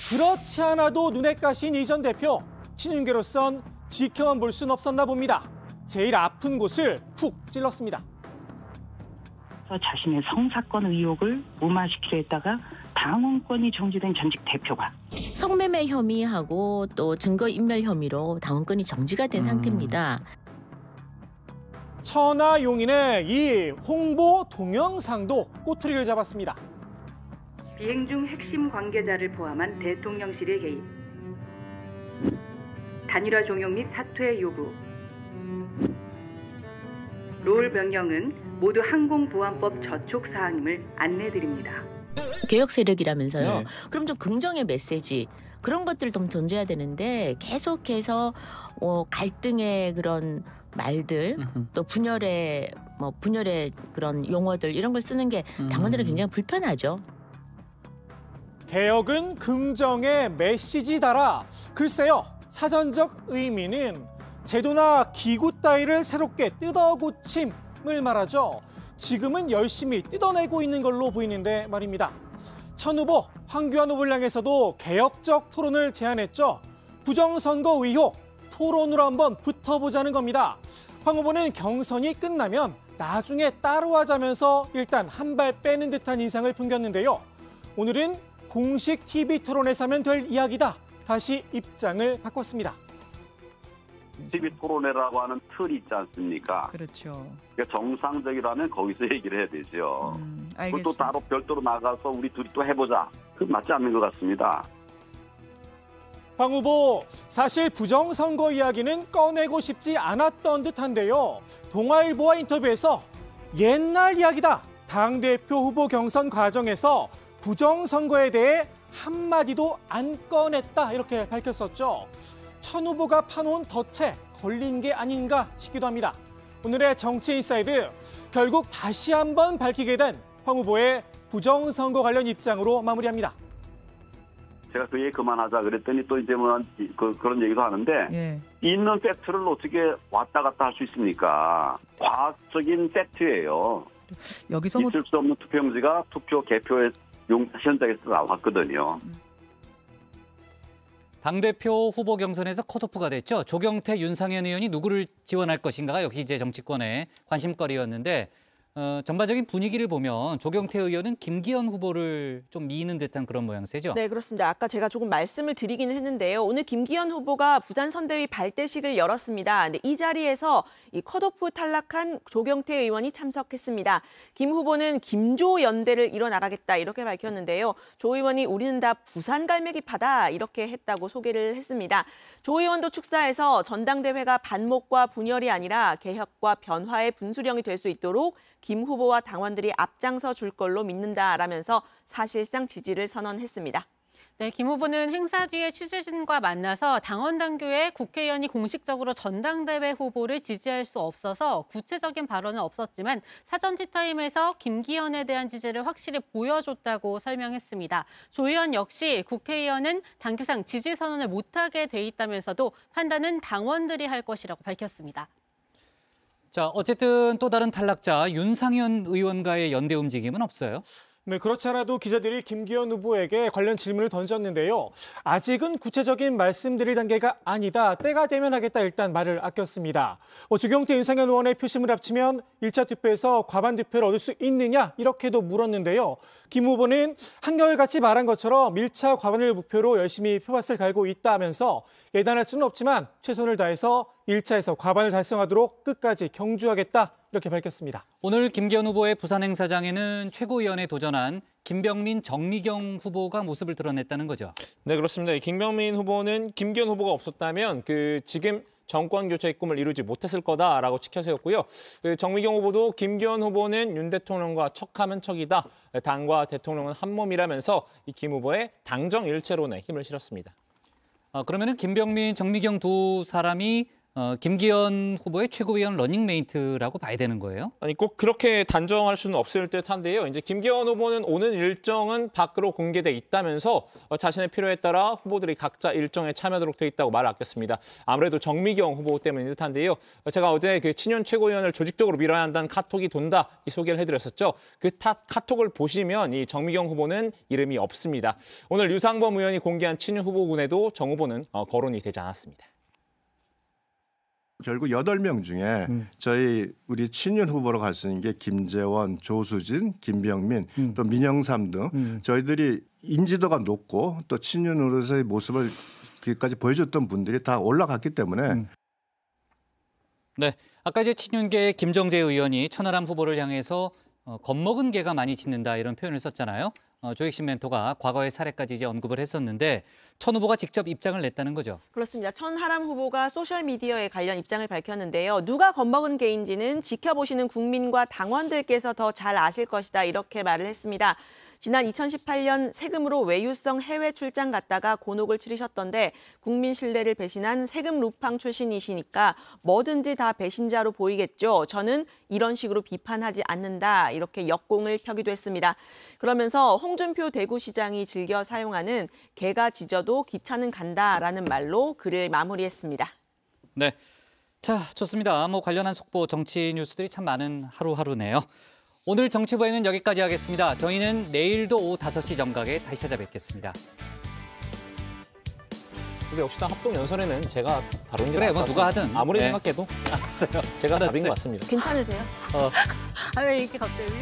그렇지 않아도 눈에 까신 이 전 대표, 친윤계로선 지켜만 볼 순 없었나 봅니다. 제일 아픈 곳을 푹 찔렀습니다. 자신의 성사건 의혹을 무마시키려 했다가 당원권이 정지된 전직 대표가 성매매 혐의하고 또 증거인멸 혐의로 당원권이 정지가 된 상태입니다. 천하 용인의 이 홍보 동영상도 꼬투리를 잡았습니다. 비행 중 핵심 관계자를 포함한 대통령실의 개입, 단일화 종용 및 사퇴 요구, 롤 변경은 모두 항공보안법 저촉 사항임을 안내드립니다. 개혁 세력이라면서요. 그럼 좀 긍정의 메시지 그런 것들을 좀 던져야 되는데 계속해서 갈등의 그런 말들 또 분열의 그런 용어들 이런 걸 쓰는 게 당원들은 굉장히 불편하죠. 개혁은 긍정의 메시지다라. 글쎄요. 사전적 의미는 제도나 기구 따위를 새롭게 뜯어고침을 말하죠. 지금은 열심히 뜯어내고 있는 걸로 보이는데 말입니다. 천 후보, 황교안 후보를 향해서도 개혁적 토론을 제안했죠. 부정선거 의혹, 토론으로 한번 붙어보자는 겁니다. 황 후보는 경선이 끝나면 나중에 따로 하자면서 일단 한 발 빼는 듯한 인상을 풍겼는데요. 오늘은 공식 TV 토론에서 하면 될 이야기다. 다시 입장을 바꿨습니다. TV 토론회라고 하는 틀이 있지 않습니까? 그렇죠. 그러니까 정상적이라면 거기서 얘기를 해야 되죠. 그걸 또 따로 별도로 나가서 우리 둘이 또 해보자. 그건 맞지 않는 것 같습니다. 황 후보, 사실 부정선거 이야기는 꺼내고 싶지 않았던 듯한데요. 동아일보와 인터뷰에서 옛날 이야기다. 당대표 후보 경선 과정에서 부정선거에 대해 한마디도 안 꺼냈다. 이렇게 밝혔었죠. 천 후보가 파놓은 덫에 걸린 게 아닌가 싶기도 합니다. 오늘의 정치인사이드, 결국 다시 한번 밝히게 된 황 후보의 부정선거 관련 입장으로 마무리합니다. 제가 그 얘기 그만하자 그랬더니 또 이제 뭐 그런 얘기도 하는데 있는 팩트를 어떻게 왔다 갔다 할 수 있습니까? 과학적인 팩트예요. 여기서 있을 수 없는 투표용지가 투표 개표의 현장에서 나왔거든요. 당대표 후보 경선에서 컷오프가 됐죠. 조경태, 윤상현 의원이 누구를 지원할 것인가가 역시 이제 정치권의 관심거리였는데 전반적인 분위기를 보면 조경태 의원은 김기현 후보를 좀 미는 듯한 그런 모양새죠. 네, 그렇습니다. 아까 제가 조금 말씀을 드리기는 했는데요. 오늘 김기현 후보가 부산 선대위 발대식을 열었습니다. 근데 이 자리에서 이 컷오프 탈락한 조경태 의원이 참석했습니다. 김 후보는 김조 연대를 이뤄나가겠다 이렇게 밝혔는데요. 조 의원이 우리는 다 부산 갈매기파다 이렇게 했다고 소개를 했습니다. 조 의원도 축사에서 전당대회가 반목과 분열이 아니라 개혁과 변화의 분수령이 될 수 있도록 김 후보와 당원들이 앞장서 줄 걸로 믿는다라면서 사실상 지지를 선언했습니다. 네, 김 후보는 행사 뒤에 취재진과 만나서 당원 당규에 국회의원이 공식적으로 전당대회 후보를 지지할 수 없어서 구체적인 발언은 없었지만 사전 티타임에서 김기현에 대한 지지를 확실히 보여줬다고 설명했습니다. 조 의원 역시 국회의원은 당규상 지지 선언을 못하게 돼 있다면서도 판단은 당원들이 할 것이라고 밝혔습니다. 자, 어쨌든 또 다른 탈락자 윤상현 의원과의 연대 움직임은 없어요. 네, 그렇지 않아도 기자들이 김기현 후보에게 관련 질문을 던졌는데요. 아직은 구체적인 말씀드릴 단계가 아니다. 때가 되면 하겠다 일단 말을 아꼈습니다. 조경태, 윤상현 의원의 표심을 합치면 1차 투표에서 과반 득표를 얻을 수 있느냐 이렇게도 물었는데요. 김 후보는 한결같이 말한 것처럼 1차 과반을 목표로 열심히 표밭을 갈고 있다 하면서 예단할 수는 없지만 최선을 다해서 1차에서 과반을 달성하도록 끝까지 경주하겠다 이렇게 밝혔습니다. 오늘 김기현 후보의 부산 행사장에는 최고위원에 도전한 김병민, 정미경 후보가 모습을 드러냈다는 거죠. 네, 그렇습니다. 김병민 후보는 김기현 후보가 없었다면 지금 정권 교체의 꿈을 이루지 못했을 거다라고 치켜세웠고요. 정미경 후보도 김기현 후보는 윤 대통령과 척하면 척이다. 당과 대통령은 한 몸이라면서 이 김 후보의 당정 일체론에 힘을 실었습니다. 그러면은 김병민, 정미경 두 사람이 김기현 후보의 최고위원 러닝메이트라고 봐야 되는 거예요? 아니 꼭 그렇게 단정할 수는 없을 듯한데요. 이제 김기현 후보는 오는 일정은 밖으로 공개돼 있다면서 자신의 필요에 따라 후보들이 각자 일정에 참여하도록 돼 있다고 말을 아꼈습니다. 아무래도 정미경 후보 때문인 듯한데요. 제가 어제 친윤 최고위원을 조직적으로 밀어야 한다는 카톡이 돈다 이 소개를 해드렸었죠. 그 카톡을 보시면 이 정미경 후보는 이름이 없습니다. 오늘 유상범 의원이 공개한 친윤 후보군에도 정 후보는 거론이 되지 않았습니다. 결국 8명 중에 우리 친윤 후보로 갈 수 있는 게 김재원, 조수진, 김병민, 또 민영삼 등 저희들이 인지도가 높고 또 친윤으로서의 모습을 여기까지 보여줬던 분들이 다 올라갔기 때문에 네, 아까 이제 친윤계의 김정재 의원이 천하람 후보를 향해서 겁먹은 개가 많이 짖는다 이런 표현을 썼잖아요. 조익신 멘토가 과거의 사례까지 이제 언급을 했었는데 천 후보가 직접 입장을 냈다는 거죠. 그렇습니다. 천하람 후보가 소셜미디어에 관련 입장을 밝혔는데요. 누가 겁먹은 개인지는 지켜보시는 국민과 당원들께서 더 잘 아실 것이다 이렇게 말을 했습니다. 지난 2018년 세금으로 외유성 해외 출장 갔다가 곤혹을 치르셨던데 국민 신뢰를 배신한 세금 루팡 출신이시니까 뭐든지 다 배신자로 보이겠죠. 저는 이런 식으로 비판하지 않는다. 이렇게 역공을 펴기도 했습니다. 그러면서 홍준표 대구시장이 즐겨 사용하는 개가 짖어도 기차는 간다라는 말로 글을 마무리했습니다. 네, 자 좋습니다. 관련한 속보 정치 뉴스들이 참 많은 하루하루네요. 오늘 정치부에는 여기까지 하겠습니다. 저희는 내일도 오후 5시 정각에 다시 찾아뵙겠습니다. 근데 역시나 합동연설에는 제가 다루는 게 그래, 누가 하든. 아무리 네. 생각해도 알았어요. 제가 다루는 것 같습니다. 괜찮으세요? 왜 이렇게 갑자기